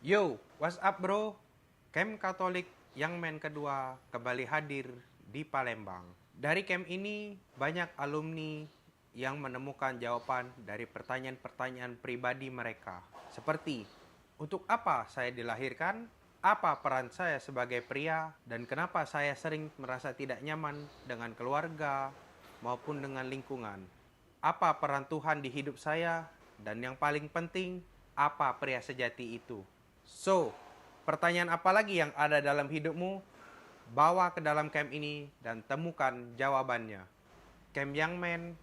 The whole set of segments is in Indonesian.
Yo, what's up bro? Camp Katolik yang men kedua kembali hadir di Palembang. Dari camp ini banyak alumni yang menemukan jawaban dari pertanyaan-pertanyaan pribadi mereka. Seperti, untuk apa saya dilahirkan? Apa peran saya sebagai pria? Dan kenapa saya sering merasa tidak nyaman dengan keluarga maupun dengan lingkungan? Apa peran Tuhan di hidup saya? Dan yang paling penting, apa pria sejati itu? So, pertanyaan apa lagi yang ada dalam hidupmu? Bawa ke dalam camp ini dan temukan jawabannya. Camp Young Men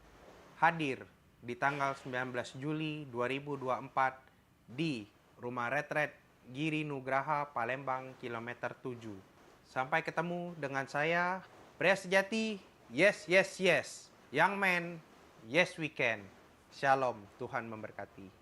hadir di tanggal 19 Juli 2024 di Rumah Retret Giri Nugraha, Palembang, kilometer 7. Sampai ketemu dengan saya, pria sejati, yes, yes, yes. Young Man, yes we can. Shalom, Tuhan memberkati.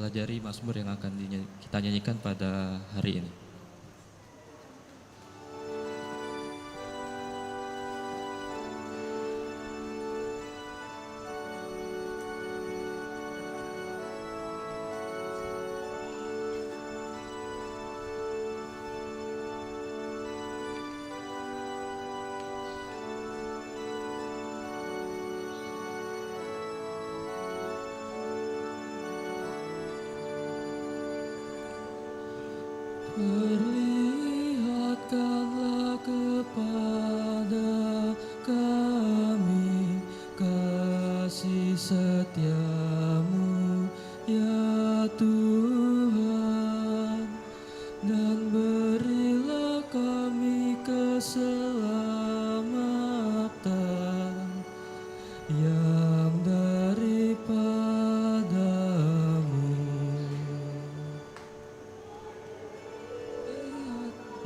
mempelajari mazmur yang akan kita nyanyikan pada hari ini. Perlihatkanlah kepada kami kasih setiamu, ya Tuhan, dan berilah kami keselamatan yang daripadamu.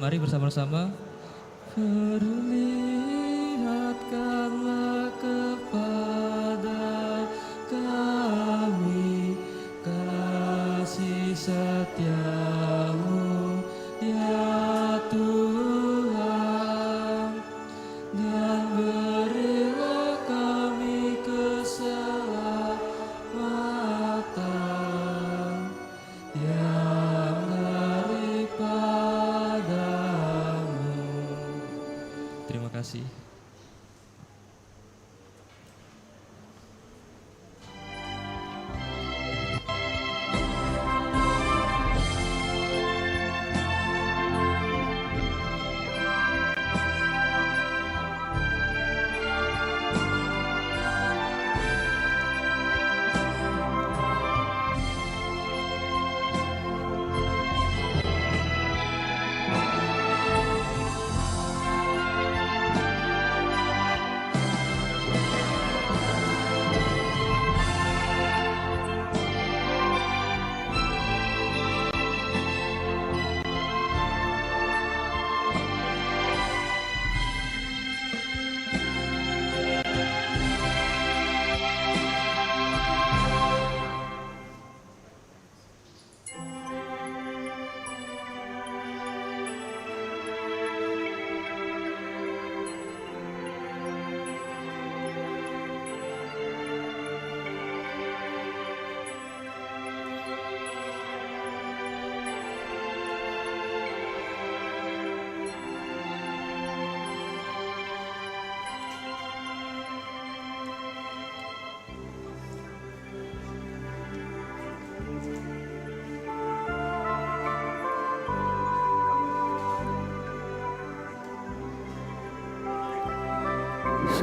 Mari bersama-sama. Perlihatkanlah kepada kami kasih setiamu, ya Tuhan, dan berilah kami keselamatan yang daripadamu. Terima kasih.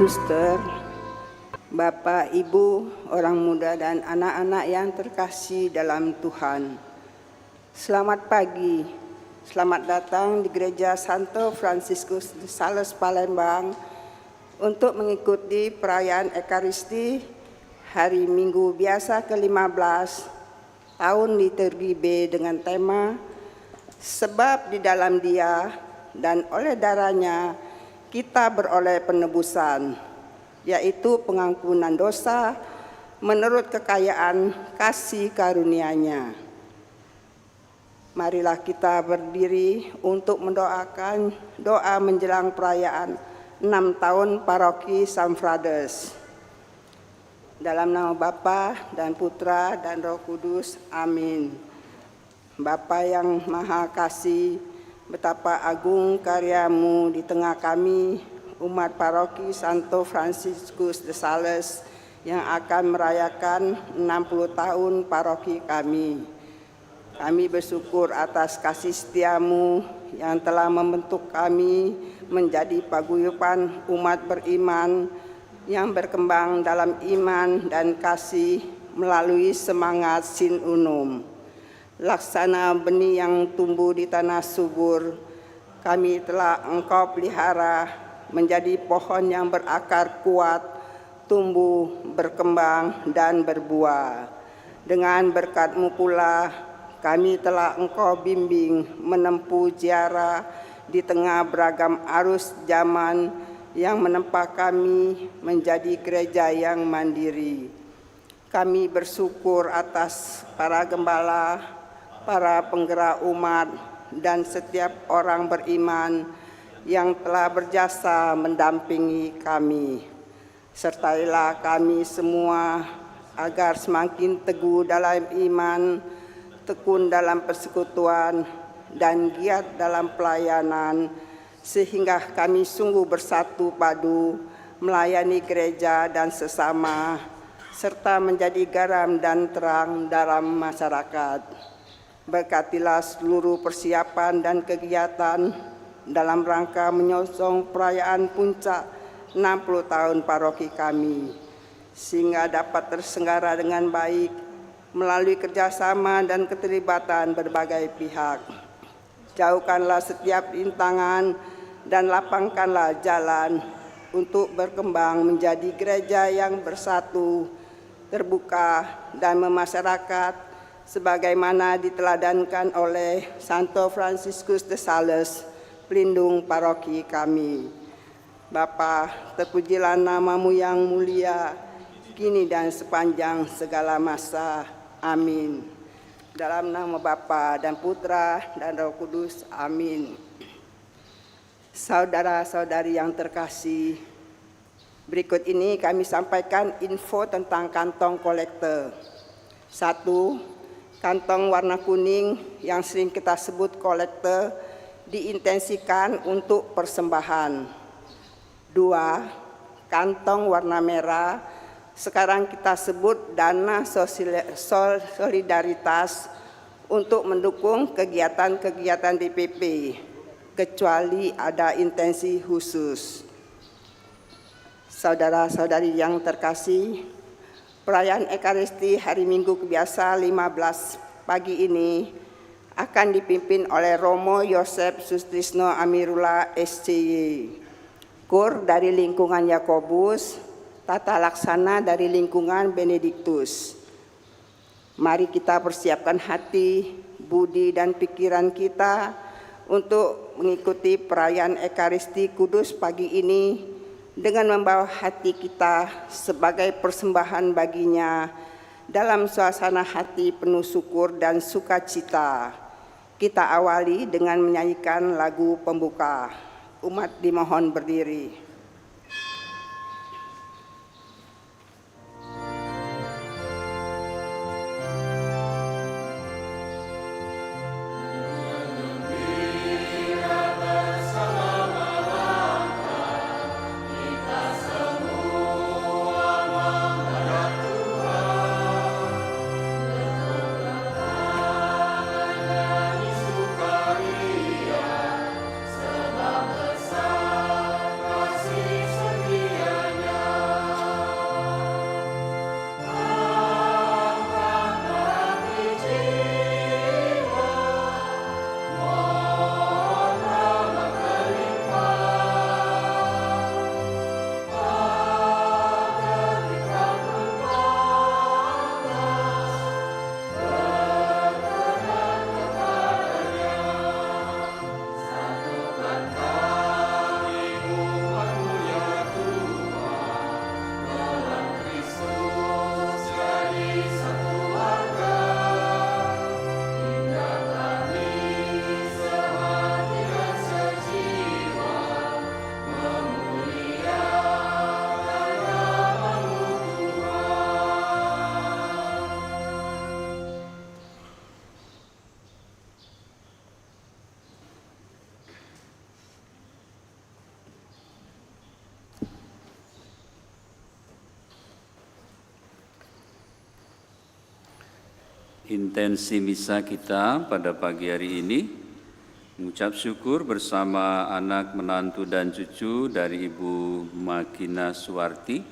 Suster, Bapak, Ibu, orang muda dan anak-anak yang terkasih dalam Tuhan. Selamat pagi, selamat datang di Gereja Santo Fransiskus de Sales Palembang untuk mengikuti perayaan Ekaristi hari Minggu biasa ke-15 tahun liturgi B dengan tema Sebab di dalam Dia dan oleh darahnya kita beroleh penebusan, yaitu pengampunan dosa menurut kekayaan kasih karunia-Nya. Marilah kita berdiri untuk mendoakan doa menjelang perayaan 6 tahun Paroki Samfrades. Dalam nama Bapa dan Putra dan Roh Kudus, amin. Bapa yang Maha Kasih, betapa agung karya-Mu di tengah kami, umat Paroki Santo Fransiskus de Sales yang akan merayakan 60 tahun paroki kami. Kami bersyukur atas kasih setia-Mu yang telah membentuk kami menjadi paguyuban umat beriman yang berkembang dalam iman dan kasih melalui semangat Sin Unum. Laksana benih yang tumbuh di tanah subur, kami telah Engkau pelihara menjadi pohon yang berakar kuat, tumbuh, berkembang, dan berbuah. Dengan berkat-Mu pula, kami telah Engkau bimbing menempuh ziarah di tengah beragam arus zaman yang menempa kami menjadi gereja yang mandiri. Kami bersyukur atas para gembala, para penggerak umat, dan setiap orang beriman yang telah berjasa mendampingi kami. Sertailah kami semua agar semakin teguh dalam iman, tekun dalam persekutuan, dan giat dalam pelayanan, sehingga kami sungguh bersatu padu melayani gereja dan sesama, serta menjadi garam dan terang dalam masyarakat. Berkatilah seluruh persiapan dan kegiatan dalam rangka menyongsong perayaan puncak 60 tahun paroki kami, sehingga dapat terselenggara dengan baik melalui kerjasama dan keterlibatan berbagai pihak. Jauhkanlah setiap rintangan dan lapangkanlah jalan untuk berkembang menjadi gereja yang bersatu, terbuka, dan memasyarakat sebagaimana diteladankan oleh Santo Fransiskus de Sales, pelindung paroki kami. Bapa, terpujilah nama-Mu yang mulia, kini dan sepanjang segala masa. Amin. Dalam nama Bapa dan Putra dan Roh Kudus. Amin. Saudara-saudari yang terkasih, berikut ini kami sampaikan info tentang kantong kolektor. 1. Kantong warna kuning yang sering kita sebut kolektor diintensikan untuk persembahan. 2. Kantong warna merah sekarang kita sebut dana solidaritas untuk mendukung kegiatan-kegiatan DPP, kecuali ada intensi khusus. Saudara-saudari yang terkasih, perayaan Ekaristi hari Minggu Kebiasa 15 pagi ini akan dipimpin oleh Romo Yosef Sustrisno Amirullah SCY, Kur dari lingkungan Yakobus, tata laksana dari lingkungan Benediktus. Mari kita persiapkan hati, budi, dan pikiran kita untuk mengikuti perayaan Ekaristi Kudus pagi ini dengan membawa hati kita sebagai persembahan baginya dalam suasana hati penuh syukur dan sukacita. Kita awali dengan menyanyikan lagu pembuka. Umat dimohon berdiri. Intensi misa kita pada pagi hari ini mengucap syukur bersama anak, menantu, dan cucu dari Ibu Magina Suwarti.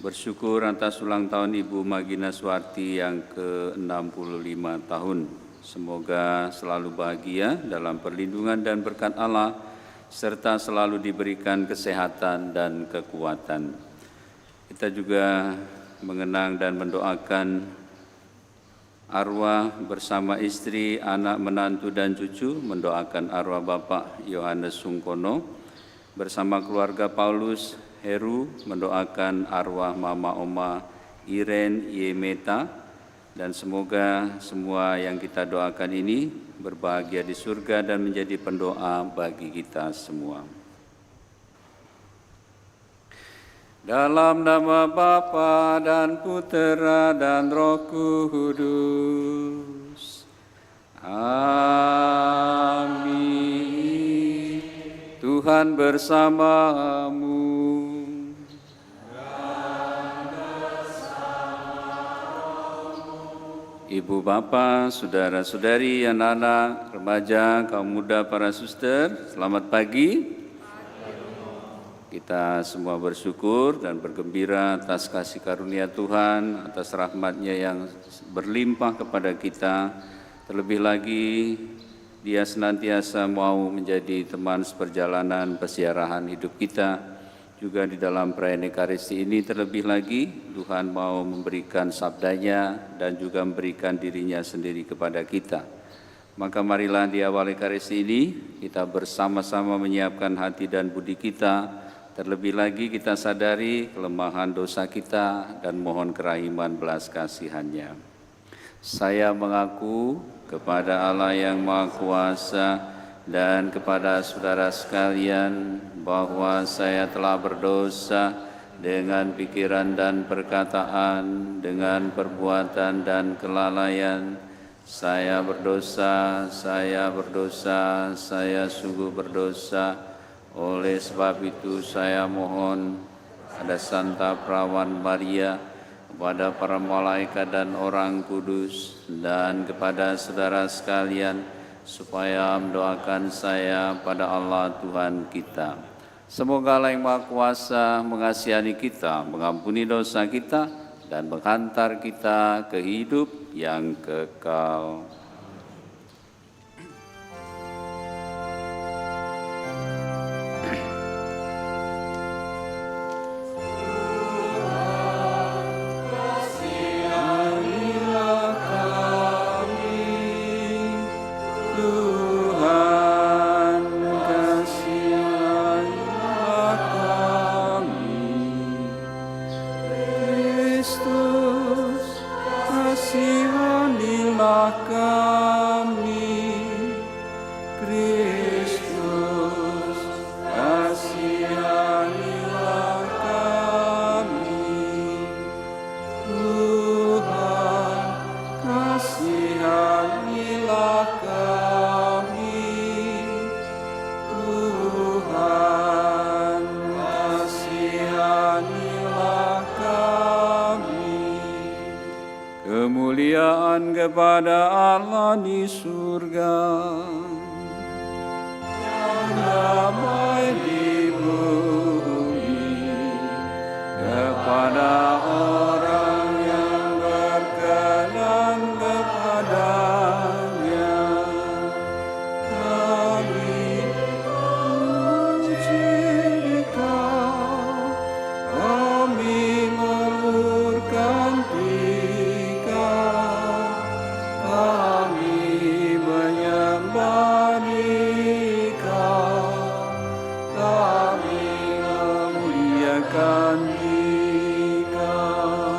Bersyukur atas ulang tahun Ibu Magina Suwarti yang ke-65 tahun. Semoga selalu bahagia dalam perlindungan dan berkat Allah, serta selalu diberikan kesehatan dan kekuatan. Kita juga mengenang dan mendoakan arwah bersama istri, anak, menantu, dan cucu, mendoakan arwah Bapak Yohanes Sungkono, bersama keluarga Paulus Heru, mendoakan arwah Mama Oma Iren Yemeta, dan semoga semua yang kita doakan ini berbahagia di surga dan menjadi pendoa bagi kita semua. Dalam nama Bapa dan Putera dan Roh Kudus. Amin. Tuhan bersamamu. Ibu bapa, saudara-saudari, anak-anak, remaja, kaum muda, para suster, selamat pagi. Kita semua bersyukur dan bergembira atas kasih karunia Tuhan, atas rahmat-Nya yang berlimpah kepada kita. Terlebih lagi, Dia senantiasa mau menjadi teman seperjalanan pesiarahan hidup kita. Juga di dalam perayaan Ekaristi ini terlebih lagi, Tuhan mau memberikan sabdanya dan juga memberikan dirinya sendiri kepada kita. Maka marilah di awal Ekaristi ini, kita bersama-sama menyiapkan hati dan budi kita. Terlebih lagi kita sadari kelemahan dosa kita dan mohon kerahiman belas kasihan-Nya. Saya mengaku kepada Allah yang Maha Kuasa dan kepada saudara sekalian bahwa saya telah berdosa dengan pikiran dan perkataan, dengan perbuatan dan kelalaian. Saya berdosa, saya sungguh berdosa. Oleh sebab itu saya mohon pada Santa Perawan Maria, kepada para malaikat dan orang kudus, dan kepada saudara sekalian, supaya mendoakan saya pada Allah Tuhan kita. Semoga Allah yang Maha Kuasa mengasihani kita, mengampuni dosa kita, dan menghantar kita ke hidup yang kekal. Kemuliaan kepada Allah di surga, damai di bumi kepada orang yang berkenan kepadanya. Kami puji Dikau, kami mengulurkan kami menyembah Dikau, kami memuliakan Dikau.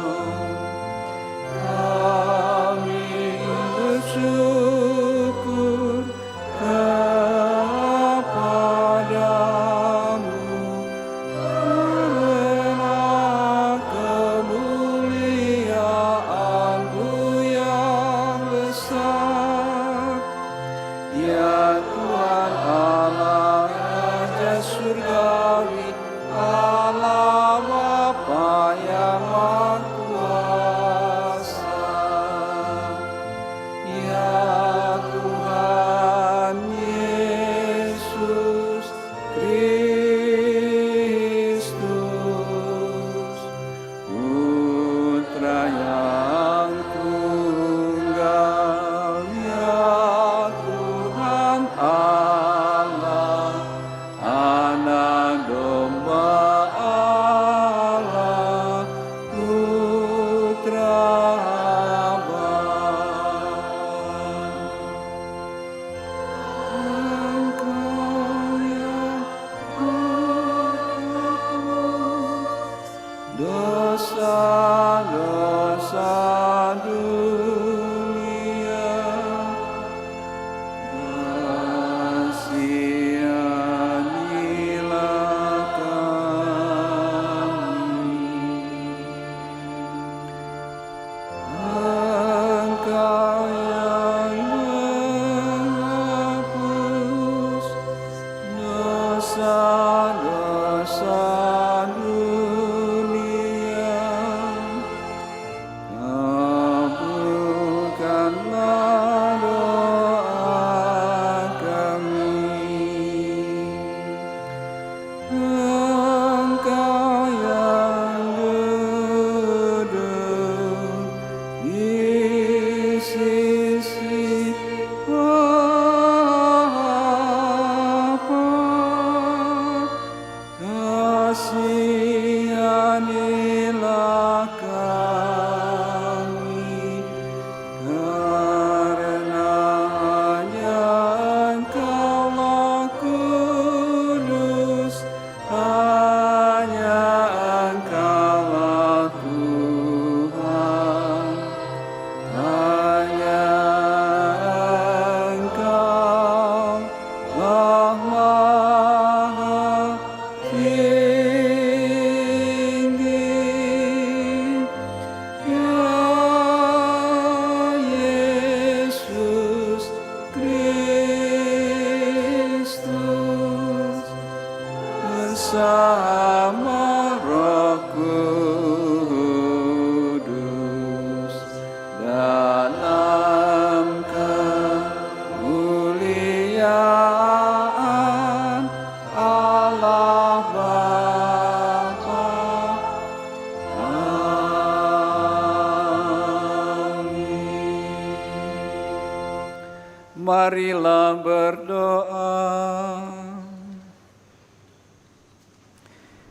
Marilah berdoa.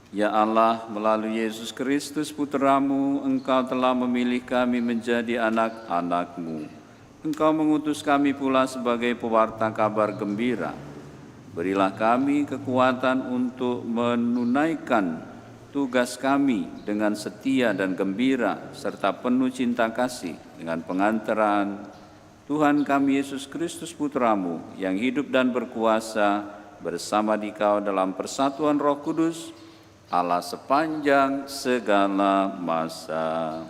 Ya Allah, melalui Yesus Kristus Putra-Mu, Engkau telah memilih kami menjadi anak-anak-Mu. Engkau mengutus kami pula sebagai pewarta kabar gembira. Berilah kami kekuatan untuk menunaikan tugas kami dengan setia dan gembira, serta penuh cinta kasih dengan pengantaran Tuhan kami Yesus Kristus Putra-Mu, yang hidup dan berkuasa bersama Dikau dalam persatuan Roh Kudus, Allah sepanjang segala masa.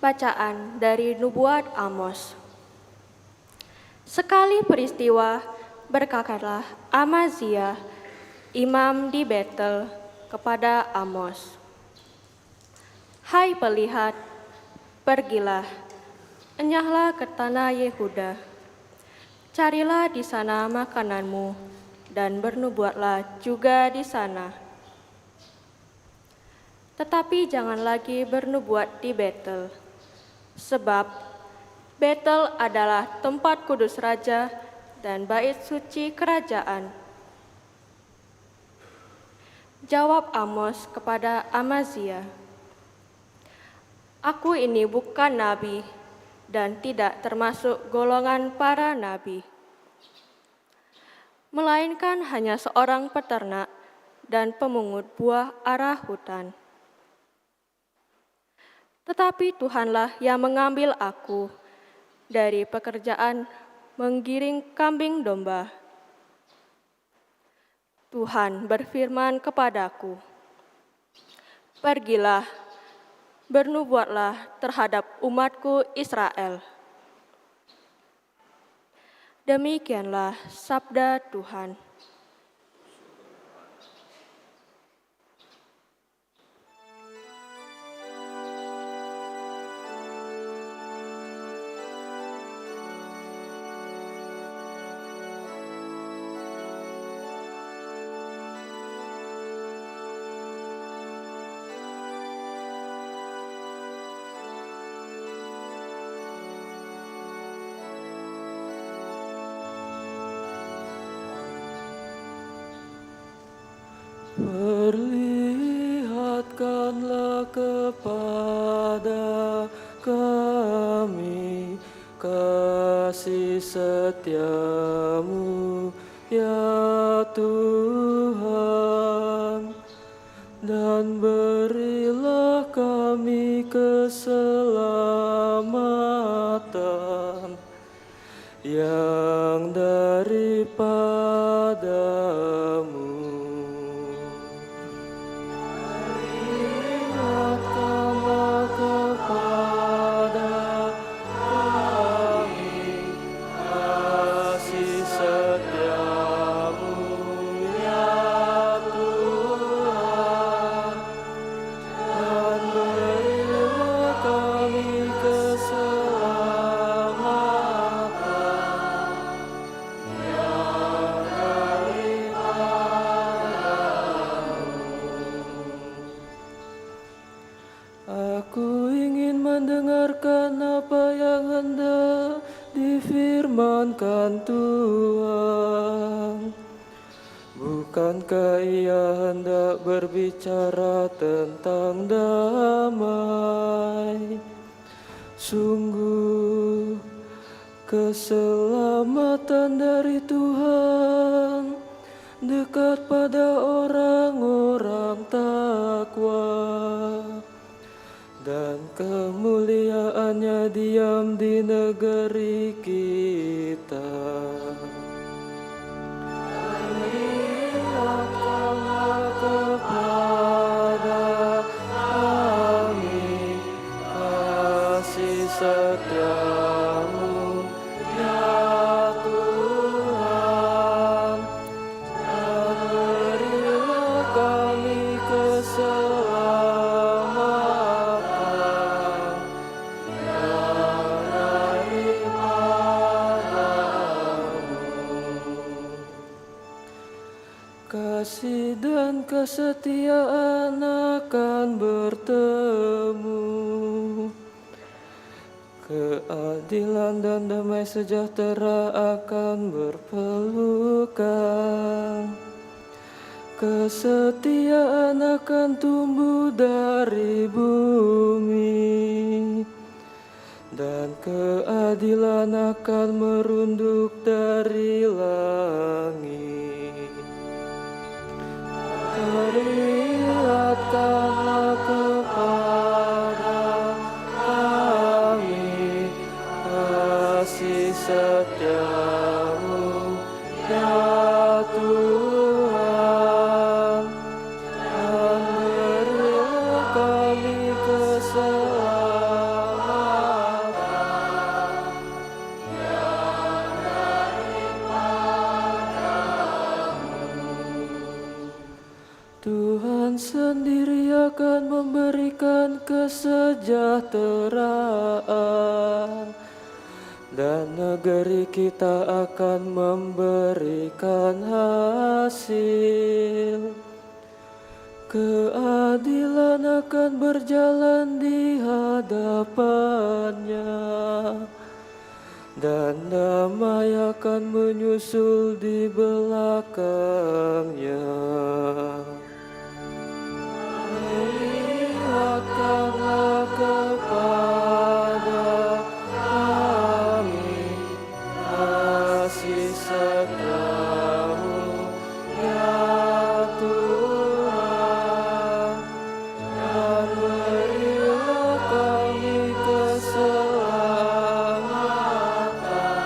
Bacaan dari Nubuat Amos. Sekali peristiwa berkatalah Amazia, imam di Betel, kepada Amos, "Hai pelihat, pergilah, enyahlah ke tanah Yehuda, carilah di sana makananmu, dan bernubuatlah juga di sana. Tetapi jangan lagi bernubuat di Betel, sebab Betel adalah tempat kudus raja dan bait suci kerajaan." Jawab Amos kepada Amazia, "Aku ini bukan nabi dan tidak termasuk golongan para nabi, melainkan hanya seorang peternak dan pemungut buah arah hutan. Tetapi Tuhanlah yang mengambil aku dari pekerjaan menggiring kambing domba. Tuhan berfirman kepadaku, pergilah, bernubuatlah terhadap umatku Israel. Demikianlah sabda Tuhan." Perlihatkanlah kepada kami kasih setia-Mu, ya Tuhan, dan berilah kami keselamatan yang daripada-Mu. Perlihatkanlah kepada kami kasih setia-Mu, ya Tuhan, dan berilah kami keselamatan yang daripada-Mu. Aku ingin mendengarkan apa yang hendak difirmankan Tuhan. Bukankah Ia hendak berbicara tentang damai? Sungguh keselamatan dari Tuhan dekat pada orang-orang takwa, dan kemuliaannya diam di negeri kita. Perlihatkanlah kepada kami kasih setia-Mu, ya Tuhan, dan berilah kami keselamatan yang daripada-Mu. kasih dan kesetiaan akan bertemu. Keadilan dan damai sejahtera akan berpelukan. Kesetiaan akan tumbuh dari bumi, dan keadilan akan merunduk dari langit. Perlihatkanlah kepada kami kasih setiamu, ya Tuhan, dan berilah kami keselamatan. Tuhan sendiri akan memberikan kesejahteraan, dan negeri kita akan memberikan hasil. Keadilan akan berjalan di hadapannya, dan damai akan menyusul di belakangnya. Lihatkanlah kepada kami kasih setiamu, ya Tuhan, dan berilah kami keselamatan yang dari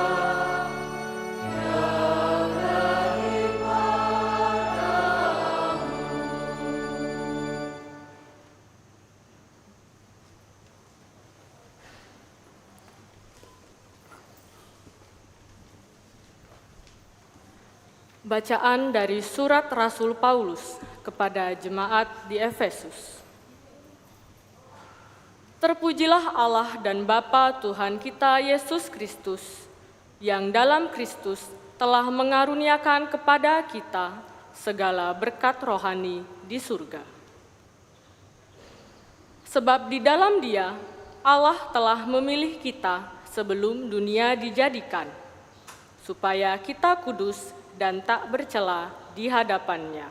Bacaan dari Surat Rasul Paulus kepada jemaat di Efesus. Terpujilah Allah dan Bapa Tuhan kita Yesus Kristus, yang dalam Kristus telah mengaruniakan kepada kita segala berkat rohani di surga. Sebab di dalam Dia Allah telah memilih kita sebelum dunia dijadikan, supaya kita kudus dan tak bercela di hadapan-Nya.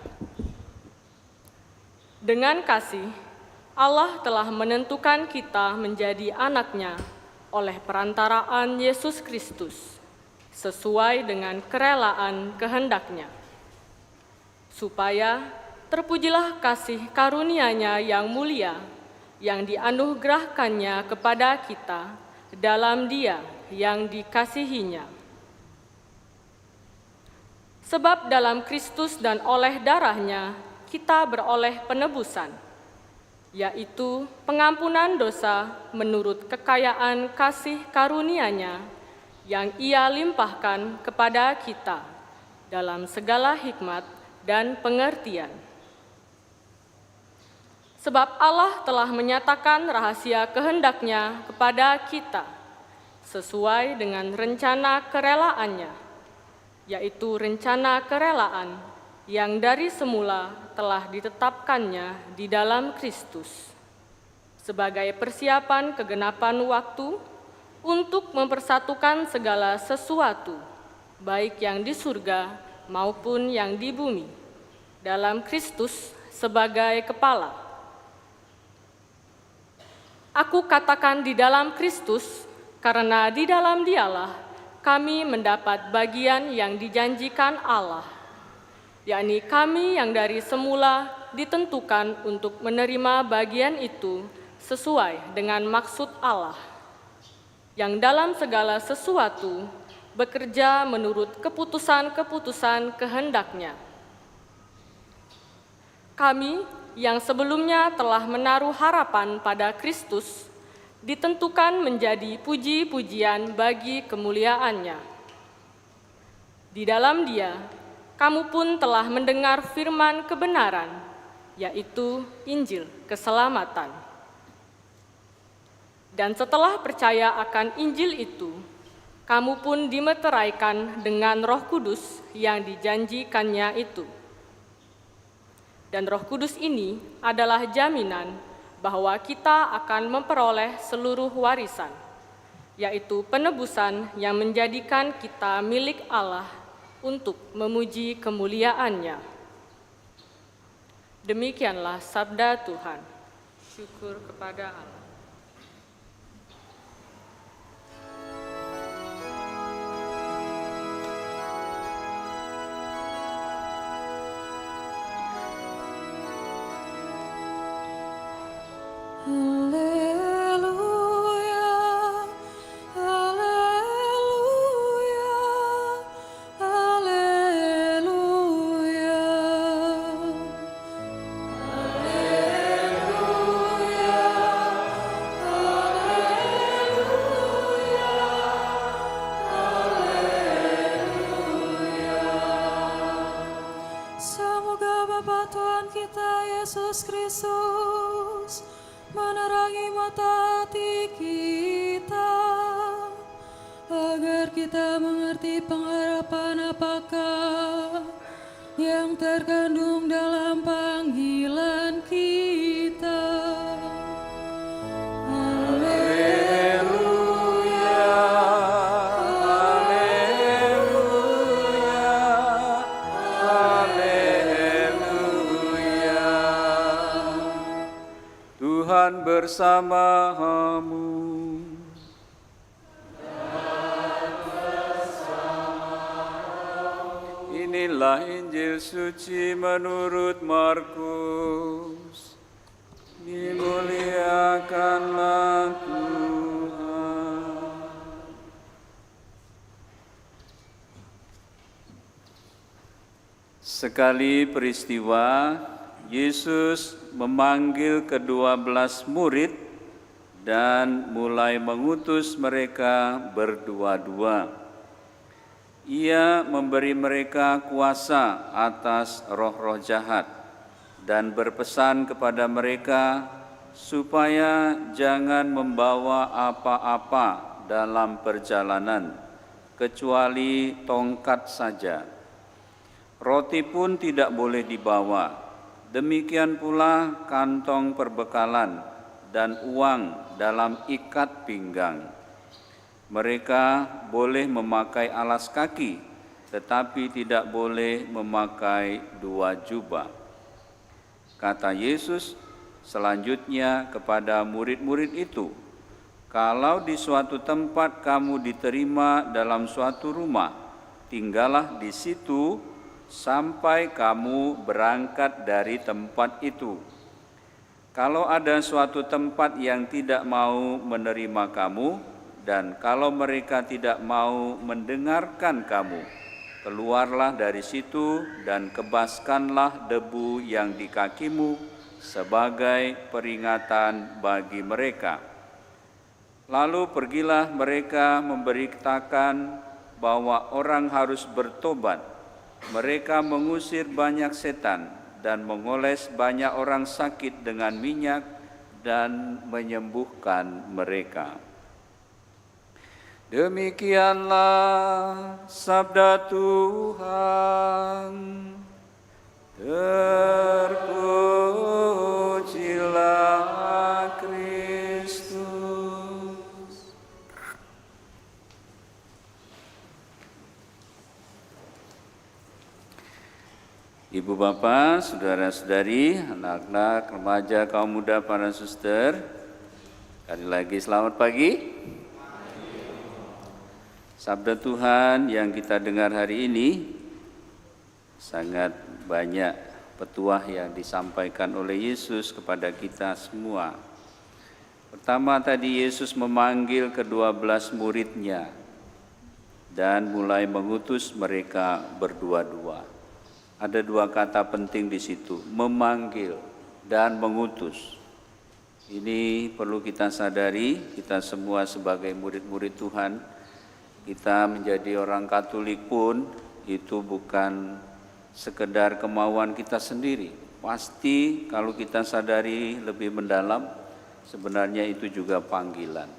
Dengan kasih, Allah telah menentukan kita menjadi anak-Nya oleh perantaraan Yesus Kristus, sesuai dengan kerelaan kehendak-Nya, supaya terpujilah kasih karunia-Nya yang mulia, yang dianugerahkannya kepada kita dalam Dia yang dikasihi-Nya. Sebab dalam Kristus dan oleh darah-Nya kita beroleh penebusan, yaitu pengampunan dosa menurut kekayaan kasih karunia-Nya yang Ia limpahkan kepada kita dalam segala hikmat dan pengertian. Sebab Allah telah menyatakan rahasia kehendak-Nya kepada kita sesuai dengan rencana kerelaan-Nya, yaitu rencana kerelaan yang dari semula telah ditetapkannya di dalam Kristus, sebagai persiapan kegenapan waktu untuk mempersatukan segala sesuatu, baik yang di surga maupun yang di bumi, dalam Kristus sebagai kepala. Aku katakan di dalam Kristus, karena di dalam Dialah kami mendapat bagian yang dijanjikan Allah, yakni kami yang dari semula ditentukan untuk menerima bagian itu sesuai dengan maksud Allah, yang dalam segala sesuatu bekerja menurut keputusan-keputusan kehendak-Nya. Kami yang sebelumnya telah menaruh harapan pada Kristus, ditentukan menjadi puji-pujian bagi kemuliaan-Nya. Di dalam Dia, kamu pun telah mendengar firman kebenaran, yaitu Injil keselamatan. Dan setelah percaya akan Injil itu, kamu pun dimeteraikan dengan Roh Kudus yang dijanjikannya itu, Dan Roh Kudus ini adalah jaminan bahwa kita akan memperoleh seluruh warisan, yaitu penebusan yang menjadikan kita milik Allah untuk memuji kemuliaan-Nya. Demikianlah sabda Tuhan. Syukur kepada Allah. Semoga Bapa Tuhan kita Yesus Kristus menerangi mata hati kita, agar kita mengerti pengharapan apakah yang terkandung dalam panggilan kita. Tuhan bersamamu. Inilah Injil suci menurut Markus. Dimuliakanlah Tuhan. Sekali peristiwa, Yesus memanggil ke-12 murid dan mulai mengutus mereka berdua-dua. Ia memberi mereka kuasa atas roh-roh jahat dan berpesan kepada mereka supaya jangan membawa apa-apa dalam perjalanan, kecuali tongkat saja. Roti pun tidak boleh dibawa, demikian pula kantong perbekalan dan uang dalam ikat pinggang. Mereka boleh memakai alas kaki, tetapi tidak boleh memakai 2 jubah. Kata Yesus selanjutnya kepada murid-murid itu, "Kalau di suatu tempat kamu diterima dalam suatu rumah, tinggallah di situ sampai kamu berangkat dari tempat itu. Kalau ada suatu tempat yang tidak mau menerima kamu, dan kalau mereka tidak mau mendengarkan kamu, keluarlah dari situ dan kebaskanlah debu yang di kakimu sebagai peringatan bagi mereka." Lalu pergilah mereka memberitakan bahwa orang harus bertobat. Mereka mengusir banyak setan dan mengoles banyak orang sakit dengan minyak dan menyembuhkan mereka. Demikianlah sabda Tuhan. Terpujilah Kristus. Ibu bapak, saudara-saudari, anak-anak, remaja, kaum muda, para suster, sekali lagi selamat pagi. Sabda Tuhan yang kita dengar hari ini sangat banyak petuah yang disampaikan oleh Yesus kepada kita semua. Pertama tadi Yesus memanggil ke-12 muridnya dan mulai mengutus mereka berdua-dua. Ada 2 kata penting di situ, memanggil dan mengutus. Ini perlu kita sadari, kita semua sebagai murid-murid Tuhan, kita menjadi orang Katolik pun itu bukan sekedar kemauan kita sendiri. Pasti kalau kita sadari lebih mendalam, sebenarnya itu juga panggilan.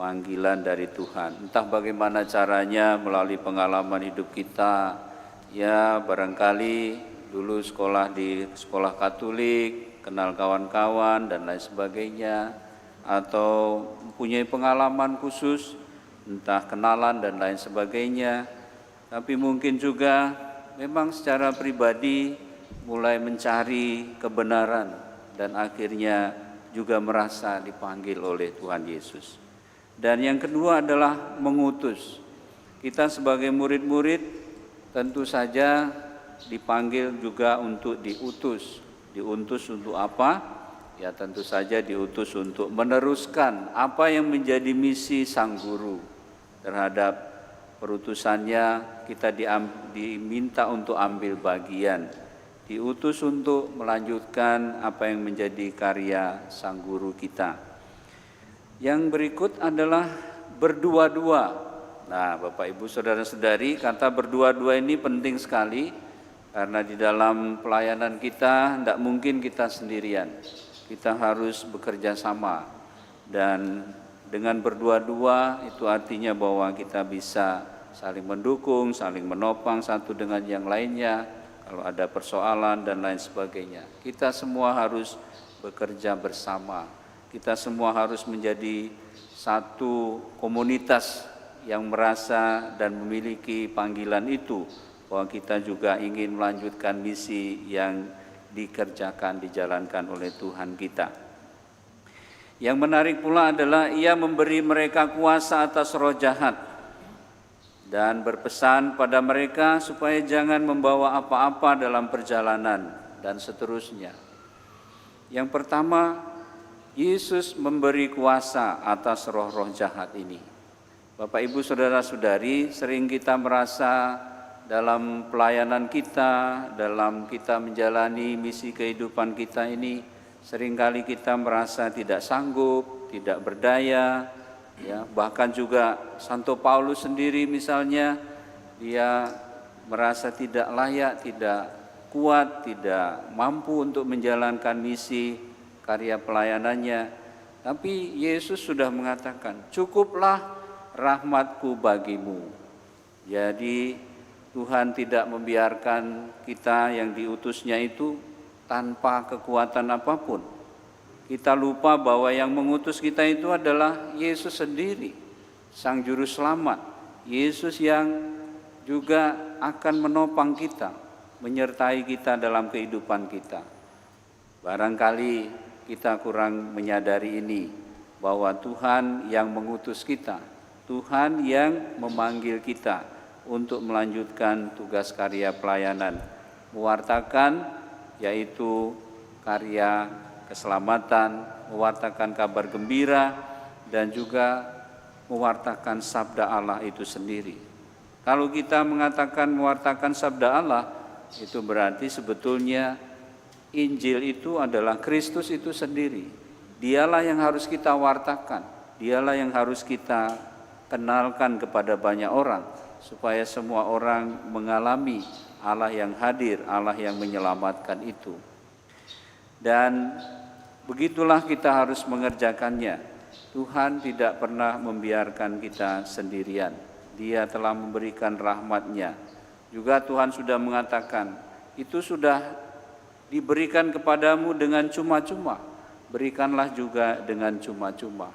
Panggilan dari Tuhan. Entah bagaimana caranya melalui pengalaman hidup kita, ya barangkali dulu sekolah di sekolah Katolik, kenal kawan-kawan dan lain sebagainya, atau mempunyai pengalaman khusus, entah kenalan dan lain sebagainya. Tapi mungkin juga memang secara pribadi mulai mencari kebenaran dan akhirnya juga merasa dipanggil oleh Tuhan Yesus. Dan yang kedua adalah mengutus. Kita sebagai murid-murid tentu saja dipanggil juga untuk diutus. Diutus untuk apa? Ya tentu saja diutus untuk meneruskan apa yang menjadi misi sang guru terhadap perutusannya. Kita diminta untuk ambil bagian, diutus untuk melanjutkan apa yang menjadi karya sang guru kita. Yang berikut adalah berdua-dua. Nah, Bapak Ibu Saudara-saudari, kata berdua-dua ini penting sekali karena di dalam pelayanan kita tidak mungkin kita sendirian. Kita harus bekerja sama, dan dengan berdua-dua itu artinya bahwa kita bisa saling mendukung, saling menopang satu dengan yang lainnya. Kalau ada persoalan dan lain sebagainya, kita semua harus bekerja bersama. Kita semua harus menjadi satu komunitas yang merasa dan memiliki panggilan itu, bahwa kita juga ingin melanjutkan misi yang dikerjakan, dijalankan oleh Tuhan kita. Yang menarik pula adalah Ia memberi mereka kuasa atas roh jahat dan berpesan pada mereka supaya jangan membawa apa-apa dalam perjalanan dan seterusnya. Yang pertama, Yesus memberi kuasa atas roh-roh jahat ini. Bapak Ibu Saudara-saudari, sering kita merasa dalam pelayanan kita, dalam kita menjalani misi kehidupan kita ini, seringkali kita merasa tidak sanggup, tidak berdaya, ya, bahkan juga Santo Paulus sendiri misalnya, dia merasa tidak layak, tidak kuat, tidak mampu untuk menjalankan misi karya pelayanannya. Tapi Yesus sudah mengatakan, cukuplah rahmatku bagimu. Jadi Tuhan tidak membiarkan kita yang diutusnya itu tanpa kekuatan apapun. Kita lupa bahwa yang mengutus kita itu adalah Yesus sendiri, Sang Juru Selamat. Yesus yang juga akan menopang kita, menyertai kita dalam kehidupan kita. Barangkali kita kurang menyadari ini, bahwa Tuhan yang mengutus kita, Tuhan yang memanggil kita untuk melanjutkan tugas karya pelayanan, mewartakan yaitu karya keselamatan, mewartakan kabar gembira, dan juga mewartakan sabda Allah itu sendiri. Kalau kita mengatakan mewartakan sabda Allah, itu berarti sebetulnya Injil itu adalah Kristus itu sendiri. Dialah yang harus kita wartakan, dialah yang harus kita kenalkan kepada banyak orang, supaya semua orang mengalami Allah yang hadir, Allah yang menyelamatkan itu. Dan begitulah kita harus mengerjakannya. Tuhan tidak pernah membiarkan kita sendirian. Dia telah memberikan rahmat-Nya. Juga Tuhan sudah mengatakan, itu sudah diberikan kepadamu dengan cuma-cuma, berikanlah juga dengan cuma-cuma.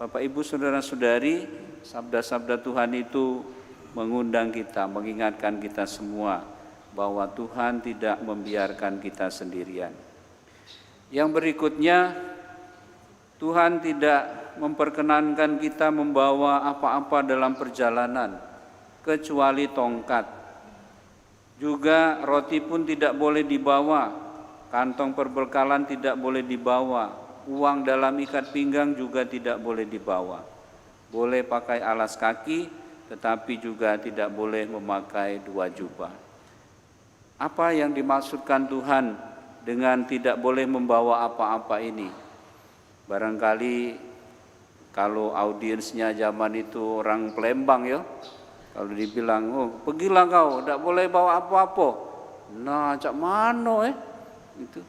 Bapak Ibu Saudara-saudari, sabda-sabda Tuhan itu mengundang kita, mengingatkan kita semua bahwa Tuhan tidak membiarkan kita sendirian. Yang berikutnya, Tuhan tidak memperkenankan kita membawa apa-apa dalam perjalanan kecuali tongkat. Juga roti pun tidak boleh dibawa, kantong perbekalan tidak boleh dibawa, uang dalam ikat pinggang juga tidak boleh dibawa. Boleh pakai alas kaki, tetapi juga tidak boleh memakai dua jubah. Apa yang dimaksudkan Tuhan dengan tidak boleh membawa apa-apa ini? Barangkali kalau audiensnya zaman itu orang Palembang ya, kalau dibilang, oh pergilah kau, tidak boleh bawa apa-apa. Nah, cak mano itu.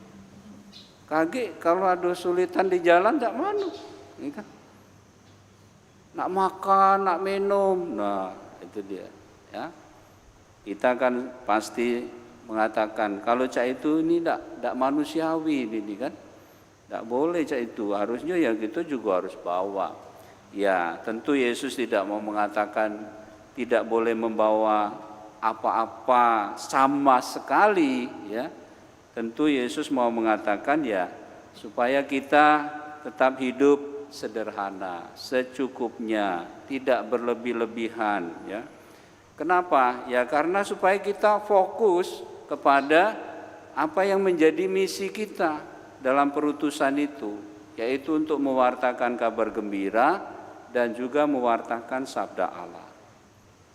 Kaget kalau ada sulitan di jalan, cak mano. Ini kan. Nak makan, nak minum, nah itu dia. Ya, kita kan pasti mengatakan kalau cak itu ini tidak manusiawi ini kan, tidak boleh cak itu, harusnya ya kita juga harus bawa. Ya tentu Yesus tidak mau mengatakan tidak boleh membawa apa-apa sama sekali ya. Tentu Yesus mau mengatakan ya supaya kita tetap hidup sederhana, secukupnya, tidak berlebih-lebihan ya. Kenapa? Ya karena supaya kita fokus kepada apa yang menjadi misi kita dalam perutusan itu, yaitu untuk mewartakan kabar gembira dan juga mewartakan sabda Allah.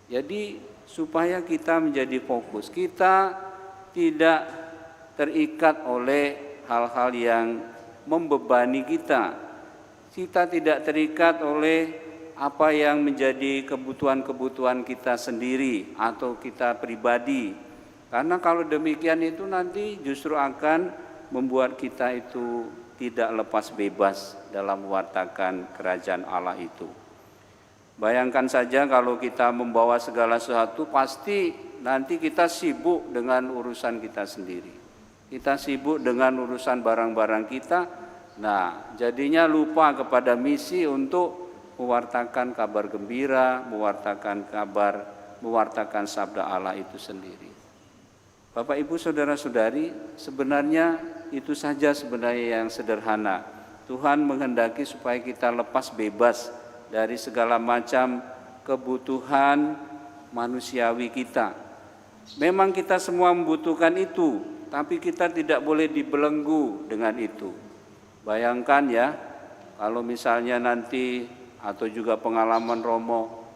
Jadi supaya kita menjadi fokus, kita tidak terikat oleh hal-hal yang membebani kita. Kita tidak terikat oleh apa yang menjadi kebutuhan-kebutuhan kita sendiri atau kita pribadi. Karena kalau demikian itu nanti justru akan membuat kita itu tidak lepas bebas dalam mewartakan kerajaan Allah itu. Bayangkan saja kalau kita membawa segala sesuatu, pasti nanti kita sibuk dengan urusan kita sendiri. Kita sibuk dengan urusan barang-barang kita. Nah, jadinya lupa kepada misi untuk mewartakan kabar gembira, mewartakan sabda Allah itu sendiri. Bapak Ibu saudara-saudari, sebenarnya itu saja sebenarnya yang sederhana. Tuhan menghendaki supaya kita lepas bebas dari segala macam kebutuhan manusiawi kita. Memang kita semua membutuhkan itu, tapi kita tidak boleh dibelenggu dengan itu. Bayangkan ya, kalau misalnya nanti atau juga pengalaman Romo,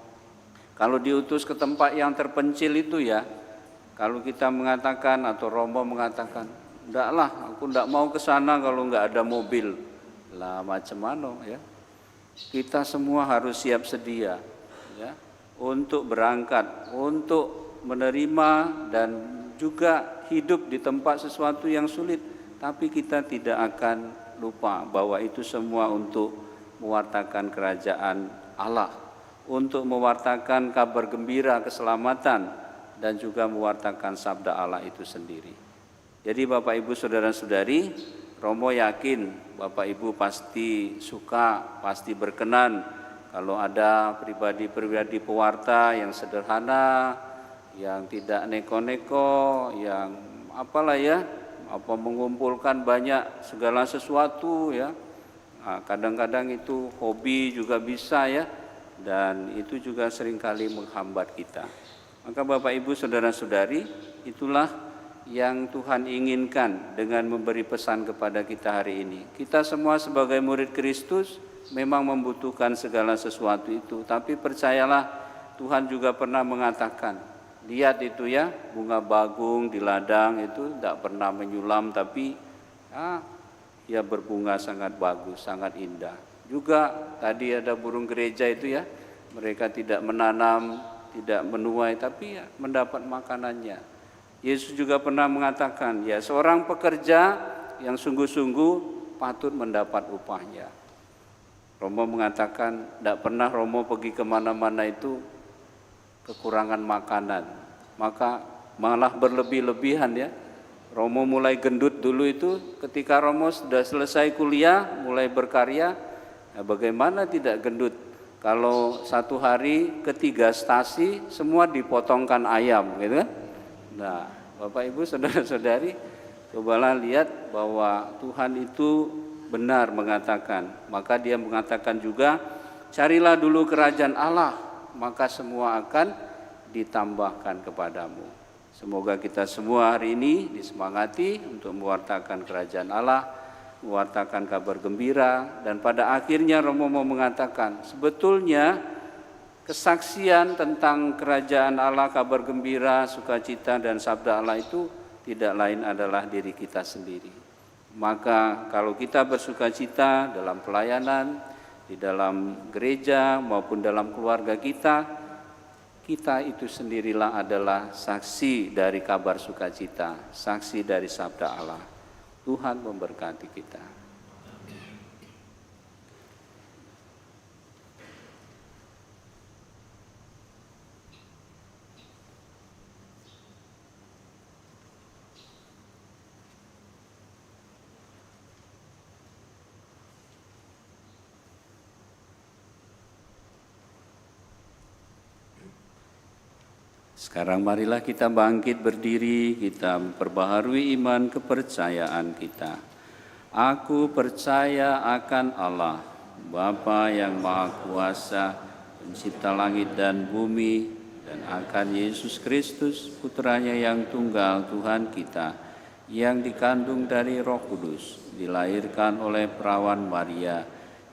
kalau diutus ke tempat yang terpencil itu ya, kalau kita mengatakan atau Romo mengatakan, "Ndaklah, aku ndak mau ke sana kalau nggak ada mobil." Lah macam mana ya? Kita semua harus siap sedia ya untuk berangkat, untuk menerima dan juga hidup di tempat sesuatu yang sulit, tapi kita tidak akan lupa bahwa itu semua untuk mewartakan kerajaan Allah, untuk mewartakan kabar gembira keselamatan dan juga mewartakan sabda Allah itu sendiri. Jadi Bapak Ibu saudara-saudari, Romo yakin Bapak Ibu pasti suka, pasti berkenan kalau ada pribadi-pribadi pewarta yang sederhana, yang tidak neko-neko, yang apalah ya, mengumpulkan banyak segala sesuatu ya. Nah, kadang-kadang itu hobi juga bisa ya, dan itu juga seringkali menghambat kita. Maka Bapak Ibu saudara-saudari, itulah yang Tuhan inginkan dengan memberi pesan kepada kita hari ini. Kita semua sebagai murid Kristus memang membutuhkan segala sesuatu itu, tapi percayalah Tuhan juga pernah mengatakan, lihat itu ya, bunga bagung di ladang itu tidak pernah menyulam, tapi ya berbunga sangat bagus, sangat indah. Juga tadi ada burung gereja itu ya, mereka tidak menanam, tidak menuai, tapi ya mendapat makanannya. Yesus juga pernah mengatakan, ya seorang pekerja yang sungguh-sungguh patut mendapat upahnya. Romo mengatakan, tidak pernah Romo pergi kemana-mana itu kekurangan makanan, maka malah berlebih-lebihan ya. Romo mulai gendut dulu itu ketika Romo sudah selesai kuliah, mulai berkarya, nah bagaimana tidak gendut kalau satu hari ketiga stasi semua dipotongkan ayam gitu kan. Nah Bapak Ibu saudara-saudari, cobalah lihat bahwa Tuhan itu benar mengatakan, maka dia mengatakan juga, carilah dulu kerajaan Allah, maka semua akan ditambahkan kepadamu. Semoga kita semua hari ini disemangati untuk mewartakan kerajaan Allah, mewartakan kabar gembira, dan pada akhirnya Romo mau mengatakan, sebetulnya kesaksian tentang kerajaan Allah, kabar gembira, sukacita, dan sabda Allah itu tidak lain adalah diri kita sendiri. Maka kalau kita bersukacita dalam pelayanan, di dalam gereja maupun dalam keluarga kita, kita itu sendirilah adalah saksi dari kabar sukacita, saksi dari sabda Allah. Tuhan memberkati kita. Sekarang marilah kita bangkit berdiri, kita memperbaharui iman kepercayaan kita. Aku percaya akan Allah, Bapa yang Maha Kuasa, Pencipta langit dan bumi, dan akan Yesus Kristus, Putranya yang tunggal Tuhan kita, yang dikandung dari Roh Kudus, dilahirkan oleh perawan Maria,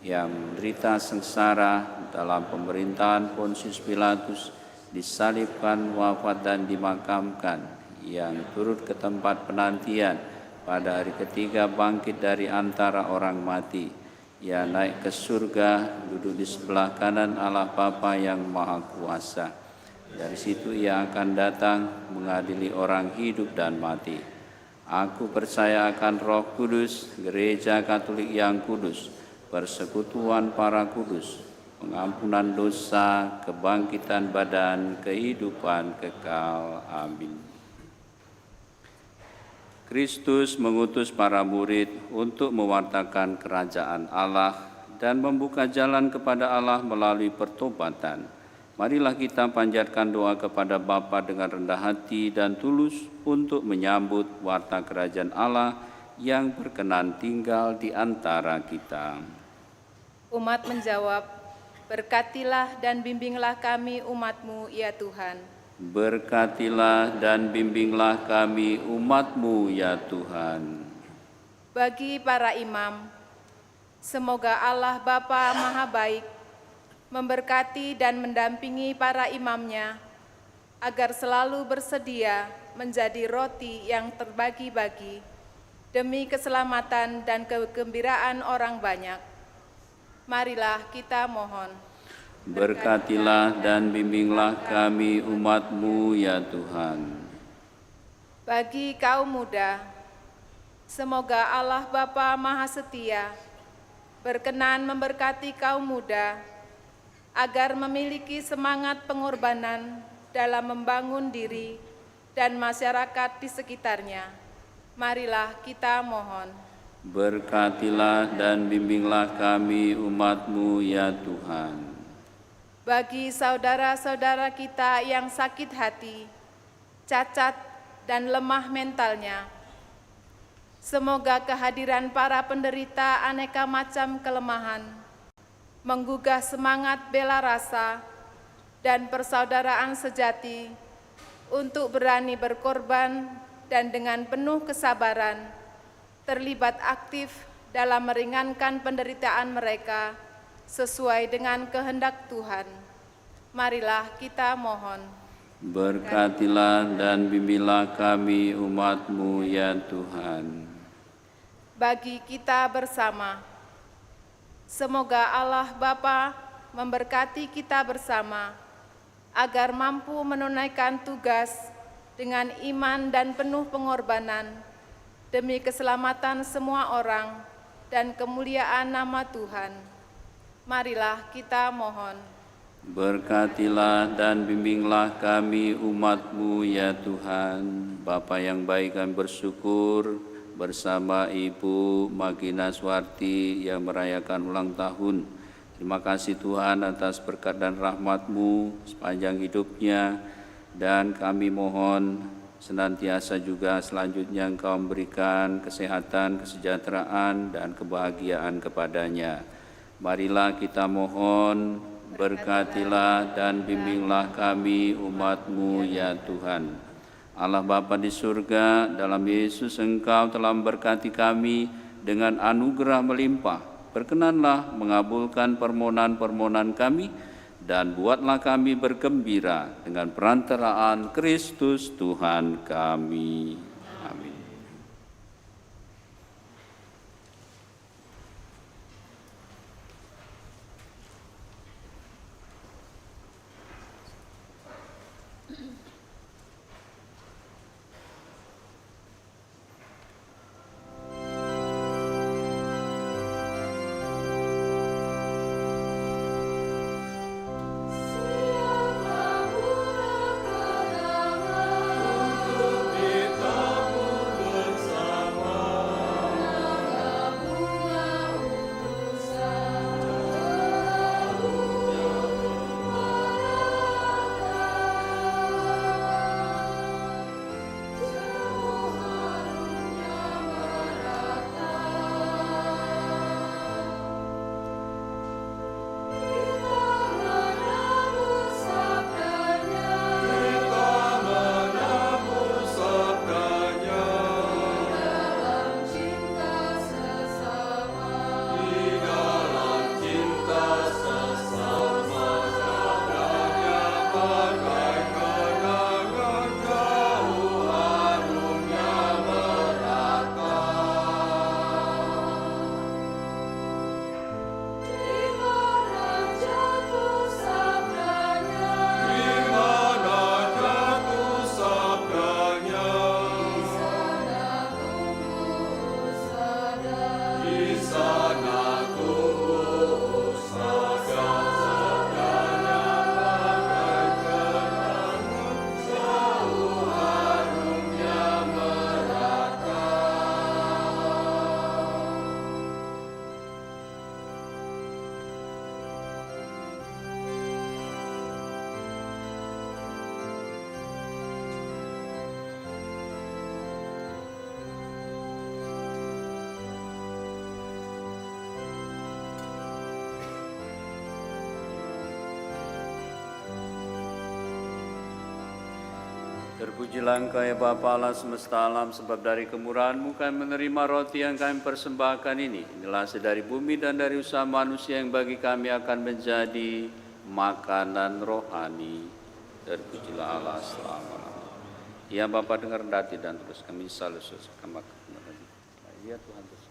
yang menderita sengsara dalam pemerintahan Pontius Pilatus, disalibkan, wafat dan dimakamkan, yang turut ke tempat penantian, pada hari ketiga bangkit dari antara orang mati. Ia naik ke surga, duduk di sebelah kanan Allah Bapa yang Maha Kuasa. Dari situ ia akan datang mengadili orang hidup dan mati. Aku percaya akan Roh Kudus, Gereja Katolik yang kudus, persekutuan para kudus, pengampunan dosa, kebangkitan badan, kehidupan kekal. Amin. Kristus mengutus para murid untuk mewartakan kerajaan Allah dan membuka jalan kepada Allah melalui pertobatan. Marilah kita panjatkan doa kepada Bapa dengan rendah hati dan tulus untuk menyambut warta kerajaan Allah yang berkenan tinggal di antara kita. Umat menjawab, berkatilah dan bimbinglah kami umat-Mu, ya Tuhan. Berkatilah dan bimbinglah kami umat-Mu, ya Tuhan. Bagi para imam, semoga Allah Bapa Maha Baik memberkati dan mendampingi para imamnya, agar selalu bersedia menjadi roti yang terbagi-bagi demi keselamatan dan kegembiraan orang banyak. Marilah kita mohon. Berkatilah dan bimbinglah kami umat-Mu, ya Tuhan. Bagi kaum muda, semoga Allah Bapa Maha Setia berkenan memberkati kaum muda agar memiliki semangat pengorbanan dalam membangun diri dan masyarakat di sekitarnya. Marilah kita mohon. Berkatilah dan bimbinglah kami umat-Mu, ya Tuhan. Bagi saudara-saudara kita yang sakit hati, cacat, dan lemah mentalnya, semoga kehadiran para penderita aneka macam kelemahan menggugah semangat bela rasa dan persaudaraan sejati untuk berani berkorban dan dengan penuh kesabaran terlibat aktif dalam meringankan penderitaan mereka sesuai dengan kehendak Tuhan. Marilah kita mohon. Berkatilah dan bimbinglah kami umat-Mu, ya Tuhan. Bagi kita bersama, semoga Allah Bapa memberkati kita bersama, agar mampu menunaikan tugas dengan iman dan penuh pengorbanan, demi keselamatan semua orang dan kemuliaan nama Tuhan. Marilah kita mohon. Berkatilah dan bimbinglah kami umat-Mu, ya Tuhan. Bapa yang baik, kami bersyukur bersama Ibu Makina Suwarti yang merayakan ulang tahun. Terima kasih Tuhan atas berkat dan rahmat-Mu sepanjang hidupnya, dan kami mohon senantiasa juga selanjutnya Engkau memberikan kesehatan, kesejahteraan, dan kebahagiaan kepadanya. Marilah kita mohon, berkatilah dan bimbinglah kami umat-Mu, ya Tuhan. Allah Bapa di surga, dalam Yesus Engkau telah memberkati kami dengan anugerah melimpah. Berkenanlah mengabulkan permohonan-permohonan kami, dan buatlah kami bergembira dengan perantaraan Kristus Tuhan kami. Amin. Siaplah murah kenangan untuk ditabur Terpujilah Engkau ya Bapa Allah semesta alam, sebab dari kemurahan-Mu kami menerima roti yang kami persembahkan ini. Inilah hasil dari bumi dan dari usaha manusia yang bagi kami akan menjadi makanan rohani. Terpujilah Allah selama-lamanya. Ya Bapa, dengar hati dan terus kami selalu susakan maka. Ya Tuhan terus.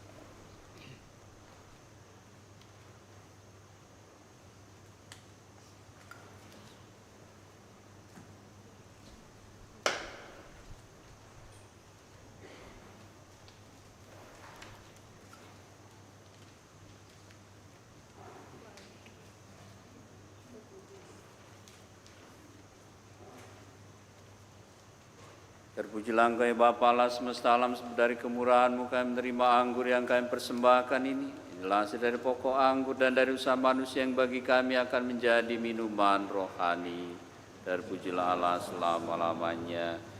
Terpujilah Engkau ya Bapa Allah semesta alam, dari kemurahan-Mu kami menerima anggur yang kami persembahkan ini. Inilah hasil dari pokok anggur dan dari usaha manusia yang bagi kami akan menjadi minuman rohani. Terpujilah Allah selama-lamanya.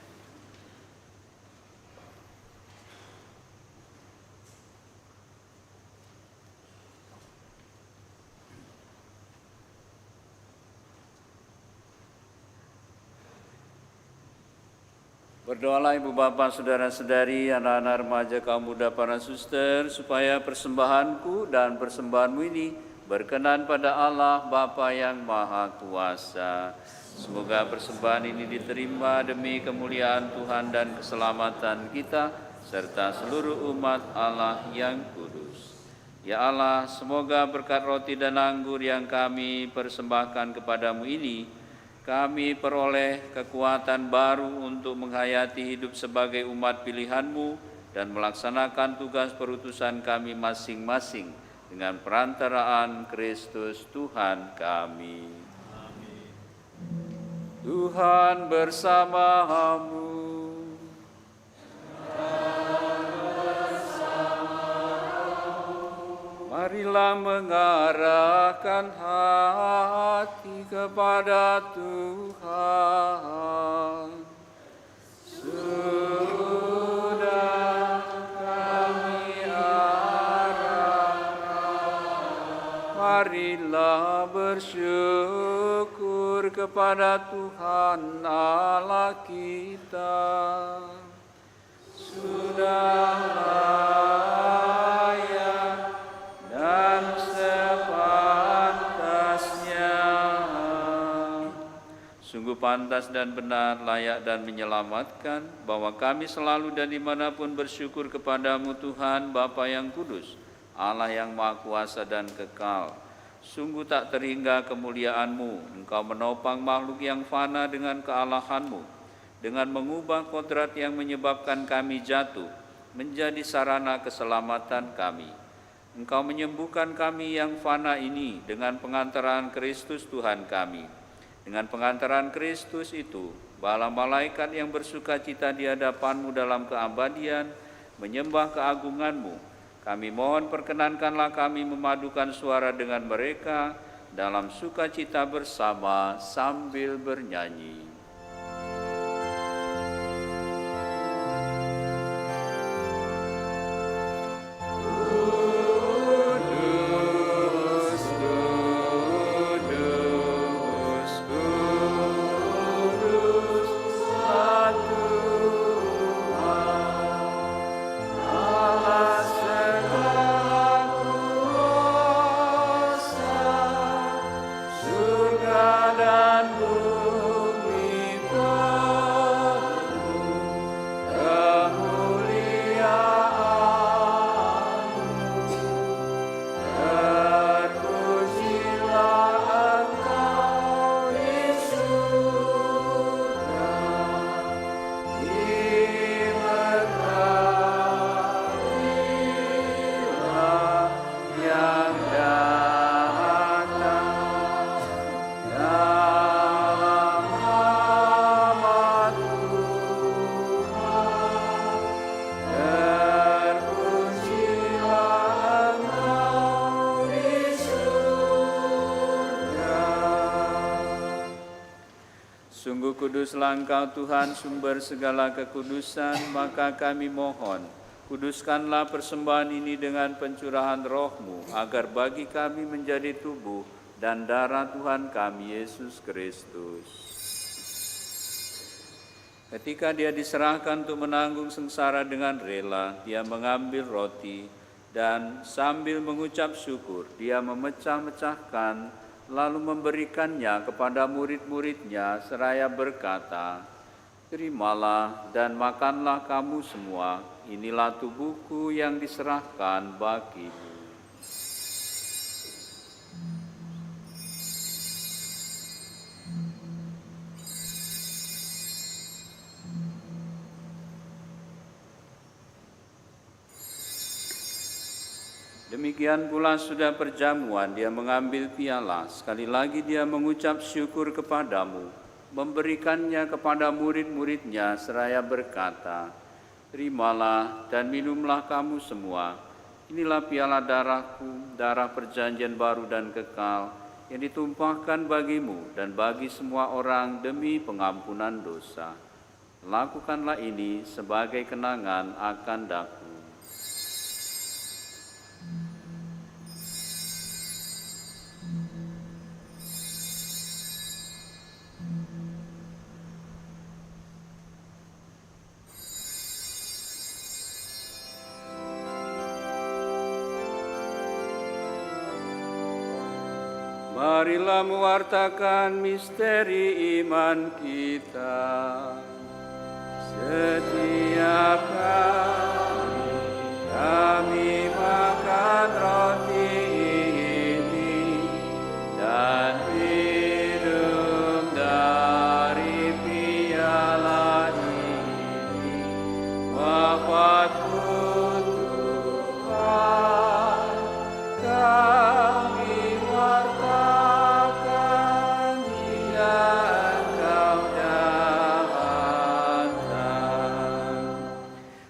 Berdoalah Ibu Bapak, Saudara-saudari, anak-anak remaja, kaum muda, para suster, supaya persembahanku dan persembahanmu ini berkenan pada Allah Bapa yang Maha Kuasa. Semoga persembahan ini diterima demi kemuliaan Tuhan dan keselamatan kita, serta seluruh umat Allah yang kudus. Ya Allah, semoga berkat roti dan anggur yang kami persembahkan kepadamu ini, kami peroleh kekuatan baru untuk menghayati hidup sebagai umat pilihan-Mu dan melaksanakan tugas perutusan kami masing-masing dengan perantaraan Kristus Tuhan kami. Amin. Tuhan bersama-Mu. Marilah mengarahkan hati kepada Tuhan. Sudah kami arahkan, marilah bersyukur kepada Tuhan Allah kita. Sudah layak dan sepantasnya. Sungguh pantas dan benar, layak dan menyelamatkan, bahwa kami selalu dan dimanapun bersyukur kepadamu Tuhan, Bapa yang kudus, Allah yang Maha Kuasa dan kekal. Sungguh tak terhingga kemuliaan-Mu, Engkau menopang makhluk yang fana dengan kealahan-Mu, dengan mengubah kodrat yang menyebabkan kami jatuh, menjadi sarana keselamatan kami. Engkau menyembuhkan kami yang fana ini dengan pengantaran Kristus Tuhan kami. Dengan pengantaran Kristus itu, bala malaikat yang bersukacita di hadapan-Mu dalam keabadian, menyembah keagungan-Mu. Kami mohon perkenankanlah kami memadukan suara dengan mereka dalam sukacita bersama sambil bernyanyi. Sungguh kuduslah Engkau Tuhan, sumber segala kekudusan, maka kami mohon, kuduskanlah persembahan ini dengan pencurahan Roh-Mu, agar bagi kami menjadi tubuh dan darah Tuhan kami Yesus Kristus. Ketika dia diserahkan untuk menanggung sengsara dengan rela, dia mengambil roti dan sambil mengucap syukur, dia memecah-mecahkan, lalu memberikannya kepada murid-muridnya seraya berkata, "Terimalah dan makanlah kamu semua, inilah tubuhku yang diserahkan bagimu." Demikian pula sudah perjamuan, dia mengambil piala, sekali lagi dia mengucap syukur kepadamu, memberikannya kepada murid-muridnya seraya berkata, "Terimalah dan minumlah kamu semua, inilah piala darahku, darah perjanjian baru dan kekal, yang ditumpahkan bagimu dan bagi semua orang demi pengampunan dosa. Lakukanlah ini sebagai kenangan akan daku." Marilah mewartakan misteri iman kita. Setiap kali kami makan roti ini dan minum dari piala ini, wafatmu Tuhan, kami wartakan hingga Engkau datang.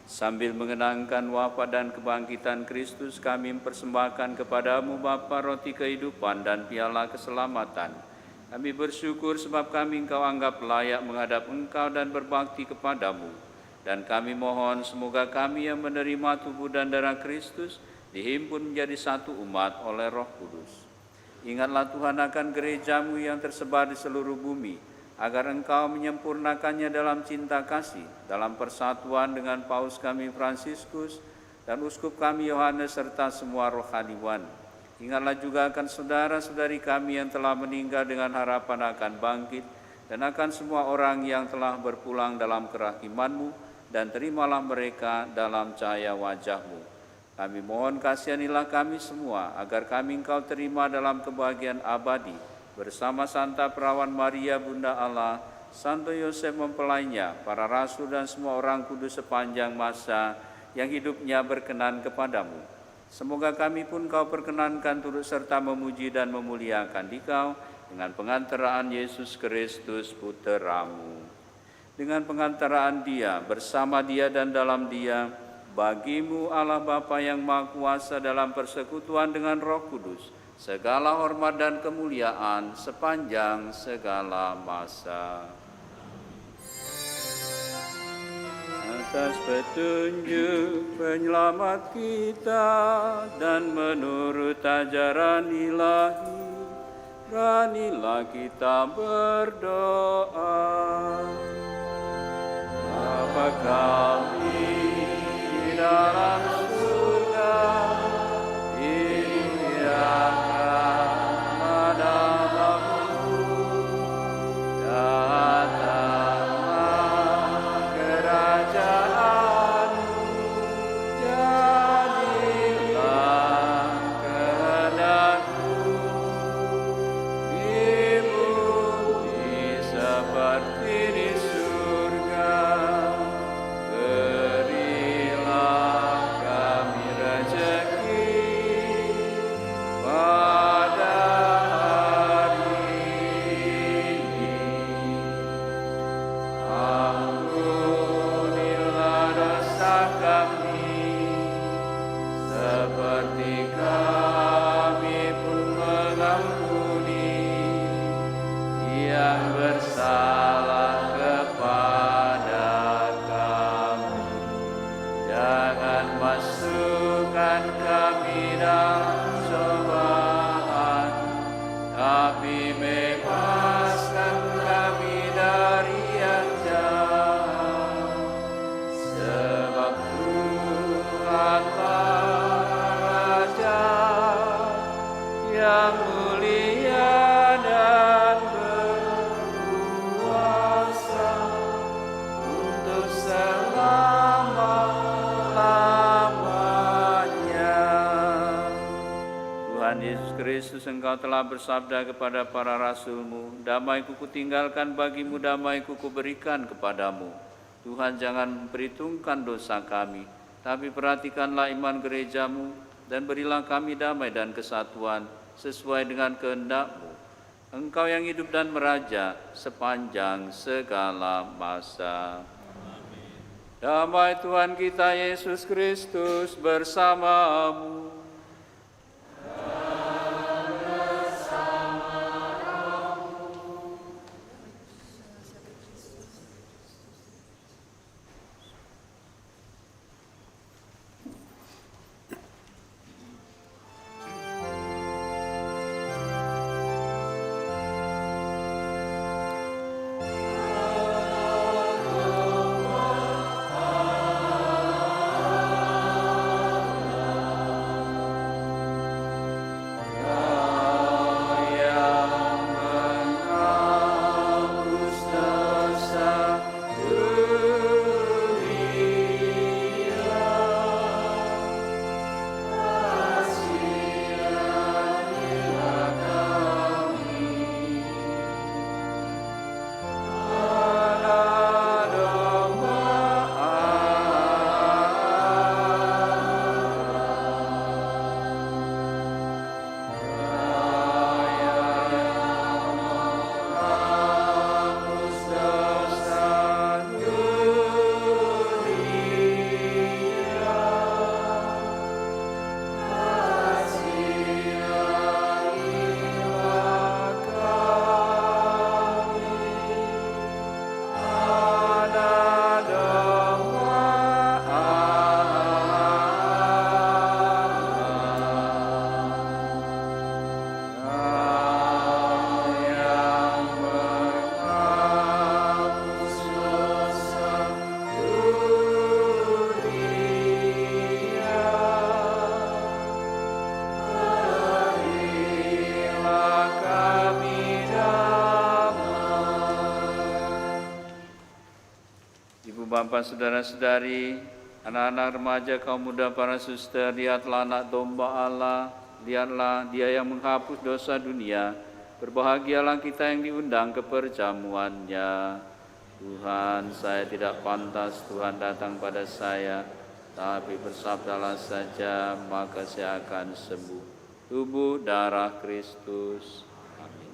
Sambil mengenangkan wafat dan kebangkitan Kristus, kami mempersembahkan kepadamu Bapa roti kehidupan dan piala keselamatan. Kami bersyukur sebab kami Engkau anggap layak menghadap Engkau dan berbakti kepadamu. Dan kami mohon semoga kami yang menerima tubuh dan darah Kristus dihimpun menjadi satu umat oleh Roh Kudus. Ingatlah Tuhan akan gerejamu yang tersebar di seluruh bumi, agar Engkau menyempurnakannya dalam cinta kasih, dalam persatuan dengan Paus kami Fransiskus dan Uskup kami Yohanes serta semua rohaniwan. Ingatlah juga akan saudara-saudari kami yang telah meninggal dengan harapan akan bangkit, dan akan semua orang yang telah berpulang dalam kerahiman-Mu, dan terimalah mereka dalam cahaya wajah-Mu. Kami mohon kasihanilah kami semua, agar kami Engkau terima dalam kebahagiaan abadi, bersama Santa Perawan Maria Bunda Allah, Santo Yosef mempelainya, para rasul dan semua orang kudus sepanjang masa yang hidupnya berkenan kepadamu. Semoga kami pun Kau perkenankan turut serta memuji dan memuliakan Dikau dengan pengantaraan Yesus Kristus Putra-Mu. Dengan pengantaraan Dia, bersama Dia dan dalam Dia, bagi-Mu Allah Bapa yang Maha Kuasa dalam persekutuan dengan Roh Kudus, segala hormat dan kemuliaan sepanjang segala masa. Atas petunjuk penyelamat kita dan menurut ajaran ilahi, beranilah kita berdoa. Bapa kami di dalam surga, dimuliakan namamu, datanglah kerajaanmu, jadilah kehendak-Mu di bumi seperti di surga. Yesus, Engkau telah bersabda kepada para rasul-Mu, damai-Ku kutinggalkan bagimu, damai-Ku kuberikan kepadamu. Tuhan, jangan memperhitungkan dosa kami, tapi perhatikanlah iman gereja-Mu, dan berilah kami damai dan kesatuan sesuai dengan kehendak-Mu. Engkau yang hidup dan meraja sepanjang segala masa. Damai Tuhan kita Yesus Kristus bersamamu. Bapak, saudara-saudari, anak-anak remaja, kaum muda, para suster, lihatlah anak domba Allah, lihatlah Dia yang menghapus dosa dunia. Berbahagialah kita yang diundang ke perjamuannya. Tuhan, saya tidak pantas Tuhan datang pada saya, tapi bersabdalah saja, maka saya akan sembuh. Tubuh darah Kristus. Amin.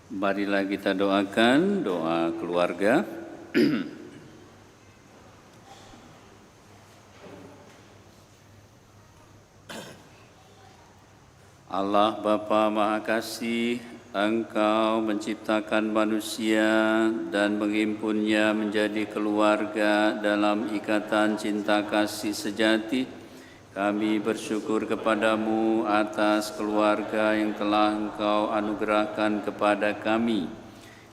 Marilah kita doakan doa keluarga. Allah Bapa Maha Kasih, Engkau menciptakan manusia dan menghimpunnya menjadi keluarga dalam ikatan cinta kasih sejati. Kami bersyukur kepadamu atas keluarga yang telah Engkau anugerahkan kepada kami.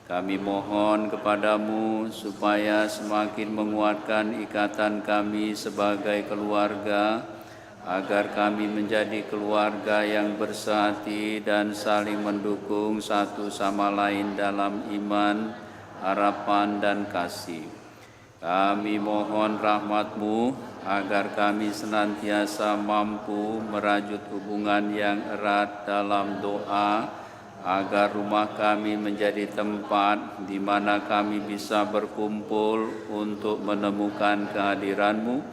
Kami mohon kepadamu supaya semakin menguatkan ikatan kami sebagai keluarga, agar kami menjadi keluarga yang bersehati dan saling mendukung satu sama lain dalam iman, harapan, dan kasih. Kami mohon rahmat-Mu agar kami senantiasa mampu merajut hubungan yang erat dalam doa, agar rumah kami menjadi tempat di mana kami bisa berkumpul untuk menemukan kehadiran-Mu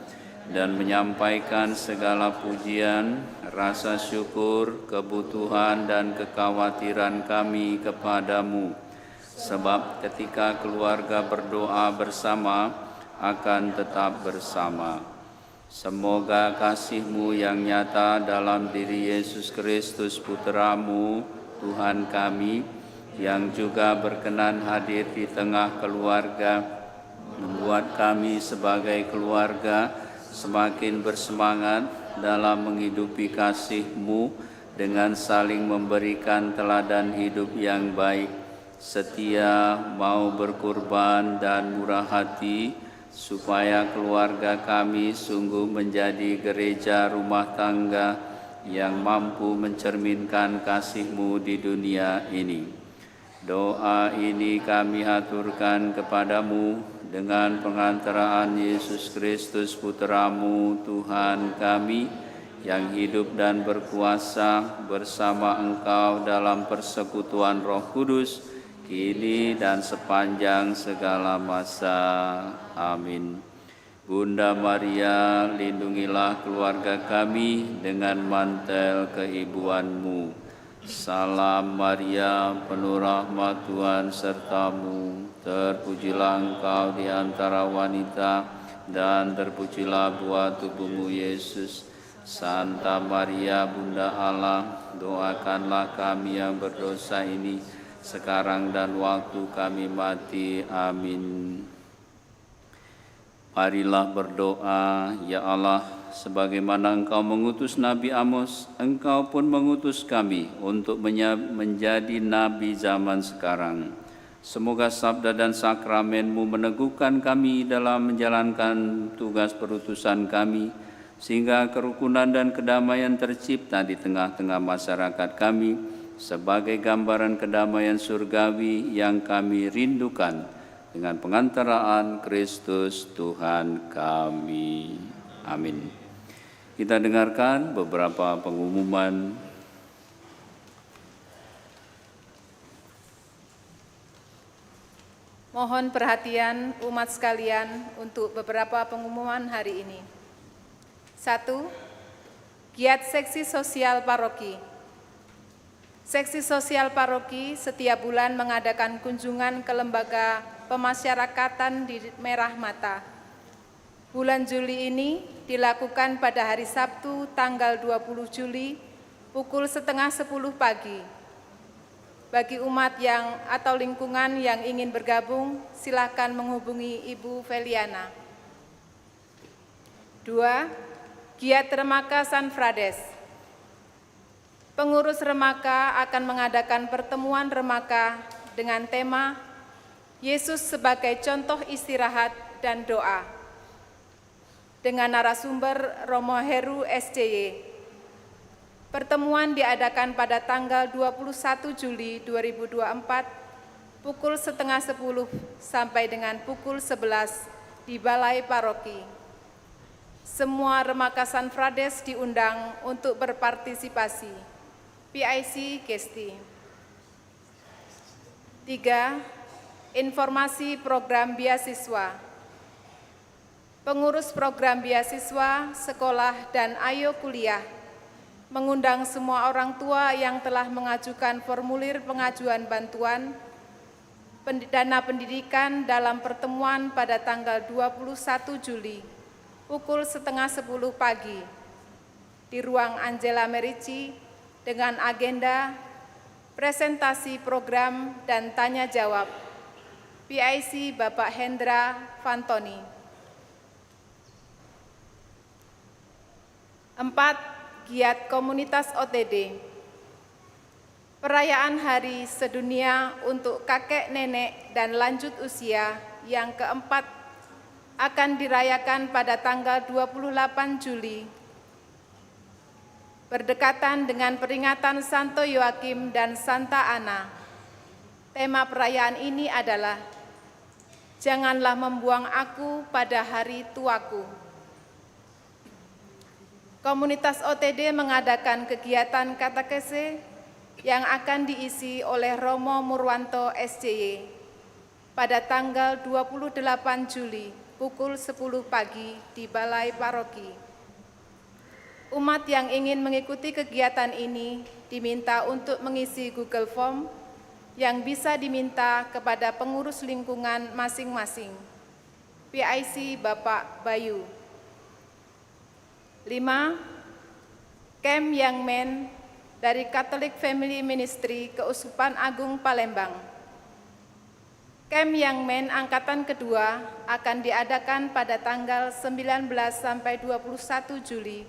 dan menyampaikan segala pujian, rasa syukur, kebutuhan, dan kekhawatiran kami kepadamu. Sebab ketika keluarga berdoa bersama, akan tetap bersama. Semoga kasih-Mu yang nyata dalam diri Yesus Kristus Putra-Mu, Tuhan kami, yang juga berkenan hadir di tengah keluarga, membuat kami sebagai keluarga semakin bersemangat dalam menghidupi kasih-Mu dengan saling memberikan teladan hidup yang baik, setia, mau berkorban, dan murah hati, supaya keluarga kami sungguh menjadi gereja rumah tangga yang mampu mencerminkan kasih-Mu di dunia ini. Doa ini kami haturkan kepadamu dengan pengantaraan Yesus Kristus Putra-Mu, Tuhan kami, yang hidup dan berkuasa bersama Engkau dalam persekutuan Roh Kudus, kini dan sepanjang segala masa. Amin. Bunda Maria, lindungilah keluarga kami dengan mantel keibuan-Mu. Salam Maria, penuh rahmat Tuhan serta-Mu, terpujilah Engkau di antara wanita, dan terpujilah buah tubuh-Mu Yesus. Santa Maria, Bunda Allah, doakanlah kami yang berdosa ini, sekarang dan waktu kami mati. Amin. Marilah berdoa. Ya Allah, sebagaimana Engkau mengutus Nabi Amos, Engkau pun mengutus kami untuk menjadi nabi zaman sekarang. Semoga sabda dan sakramen-Mu meneguhkan kami dalam menjalankan tugas perutusan kami, sehingga kerukunan dan kedamaian tercipta di tengah-tengah masyarakat kami, sebagai gambaran kedamaian surgawi yang kami rindukan, dengan pengantaraan Kristus Tuhan kami. Amin. Kita dengarkan beberapa pengumuman. Mohon perhatian umat sekalian untuk beberapa pengumuman hari ini. 1. Giat Seksi Sosial Paroki. Seksi Sosial Paroki setiap bulan mengadakan kunjungan ke lembaga pemasyarakatan di Merah Mata. Bulan Juli ini dilakukan pada hari Sabtu tanggal 20 Juli pukul 9:30 pagi. Bagi umat yang atau lingkungan yang ingin bergabung, silakan menghubungi Ibu Feliana. 2. Giat Remaka San Frades. Pengurus Remaka akan mengadakan pertemuan Remaka dengan tema Yesus sebagai contoh istirahat dan doa, dengan narasumber Romo Heru SCY. Pertemuan diadakan pada tanggal 21 Juli 2024 pukul 9:30 sampai dengan pukul 11 di Balai Paroki. Semua Remaka San Frades diundang untuk berpartisipasi. PIC Kesti. 3. Informasi program beasiswa. Pengurus program beasiswa, sekolah, dan Ayo Kuliah mengundang semua orang tua yang telah mengajukan formulir pengajuan bantuan dana pendidikan dalam pertemuan pada tanggal 21 Juli pukul setengah 10 pagi di ruang Angela Merici dengan agenda presentasi program dan tanya jawab PIC Bapak Hendra Fantoni. 4. Giat komunitas OTD. Perayaan Hari Sedunia untuk Kakek Nenek dan Lanjut Usia yang keempat akan dirayakan pada tanggal 28 Juli. Berdekatan dengan peringatan Santo Yoakim dan Santa Ana. Tema perayaan ini adalah "Janganlah membuang aku pada hari tuaku". Komunitas OTD mengadakan kegiatan katekese yang akan diisi oleh Romo Murwanto SCY pada tanggal 28 Juli pukul 10 pagi di Balai Paroki. Umat yang ingin mengikuti kegiatan ini diminta untuk mengisi Google Form yang bisa diminta kepada pengurus lingkungan masing-masing. PIC Bapak Bayu. 5. Camp Young Men dari Catholic Family Ministry Keuskupan Agung Palembang. Camp Young Men Angkatan Kedua akan diadakan pada tanggal 19 sampai 21 Juli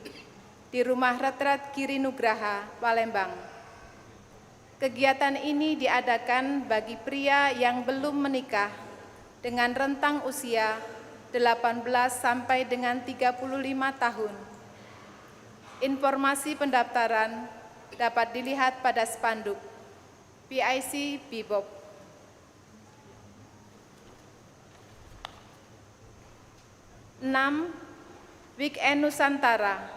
di Rumah Retret Giri Nugraha, Palembang. Kegiatan ini diadakan bagi pria yang belum menikah dengan rentang usia 18 sampai dengan 35 tahun. Informasi pendaftaran dapat dilihat pada spanduk PIC Bibop. 6. Weekend Nusantara.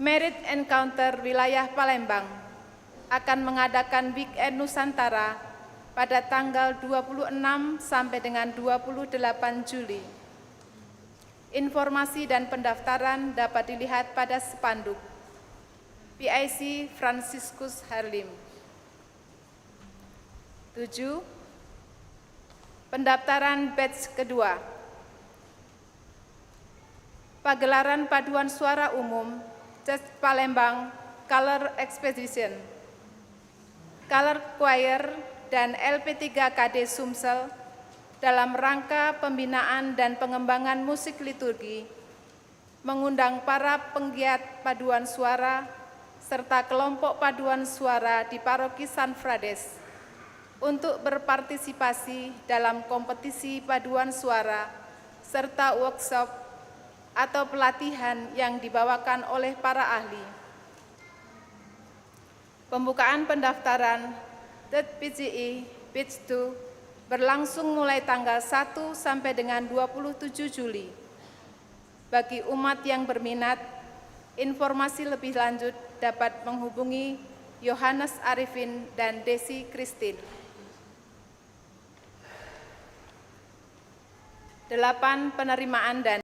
Merit Encounter Wilayah Palembang akan mengadakan Weekend Nusantara pada tanggal 26 sampai dengan 28 Juli. Informasi dan pendaftaran dapat dilihat pada spanduk PIC Franciscus Harlim. 7. Pendaftaran batch kedua. Pagelaran paduan suara umum Church Palembang Color Expedition, Color Choir, dan LP3KD Sumsel dalam rangka pembinaan dan pengembangan musik liturgi mengundang para penggiat paduan suara serta kelompok paduan suara di Paroki San Frades untuk berpartisipasi dalam kompetisi paduan suara serta workshop atau pelatihan yang dibawakan oleh para ahli. Pembukaan pendaftaran PCI Batch 2 berlangsung mulai tanggal 1 sampai dengan 27 Juli. Bagi umat yang berminat, informasi lebih lanjut dapat menghubungi Yohanes Arifin dan Desi Christine. 8. Penerimaan dana.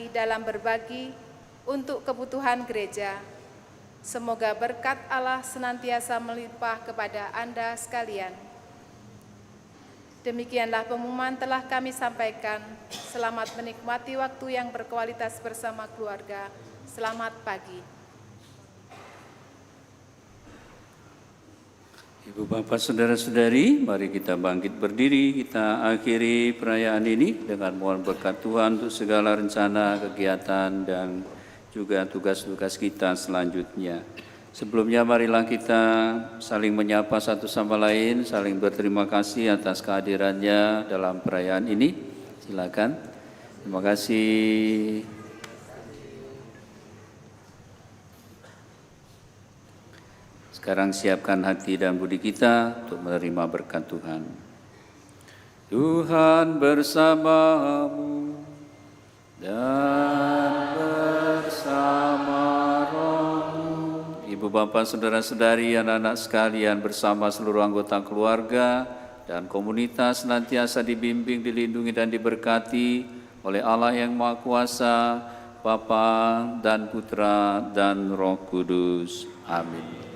hati dalam berbagi untuk kebutuhan gereja. Semoga berkat Allah senantiasa melimpah kepada Anda sekalian. Demikianlah pengumuman telah kami sampaikan. Selamat menikmati waktu yang berkualitas bersama keluarga. Selamat pagi. Ibu bapak saudara-saudari, mari kita bangkit berdiri, kita akhiri perayaan ini dengan mohon berkat Tuhan untuk segala rencana, kegiatan, dan juga tugas-tugas kita selanjutnya. Sebelumnya marilah kita saling menyapa satu sama lain, saling berterima kasih atas kehadirannya dalam perayaan ini. Silakan. Terima kasih. Sekarang siapkan hati dan budi kita untuk menerima berkat Tuhan. Tuhan bersamamu dan bersama rohmu. Ibu bapak saudara-saudari, anak-anak sekalian bersama seluruh anggota keluarga dan komunitas senantiasa dibimbing, dilindungi dan diberkati oleh Allah yang Maha Kuasa, Bapa dan Putra dan Roh Kudus. Amin.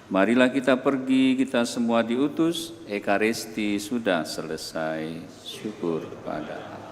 Marilah kita pergi, kita semua diutus, Ekaristi sudah selesai, syukur pada Allah.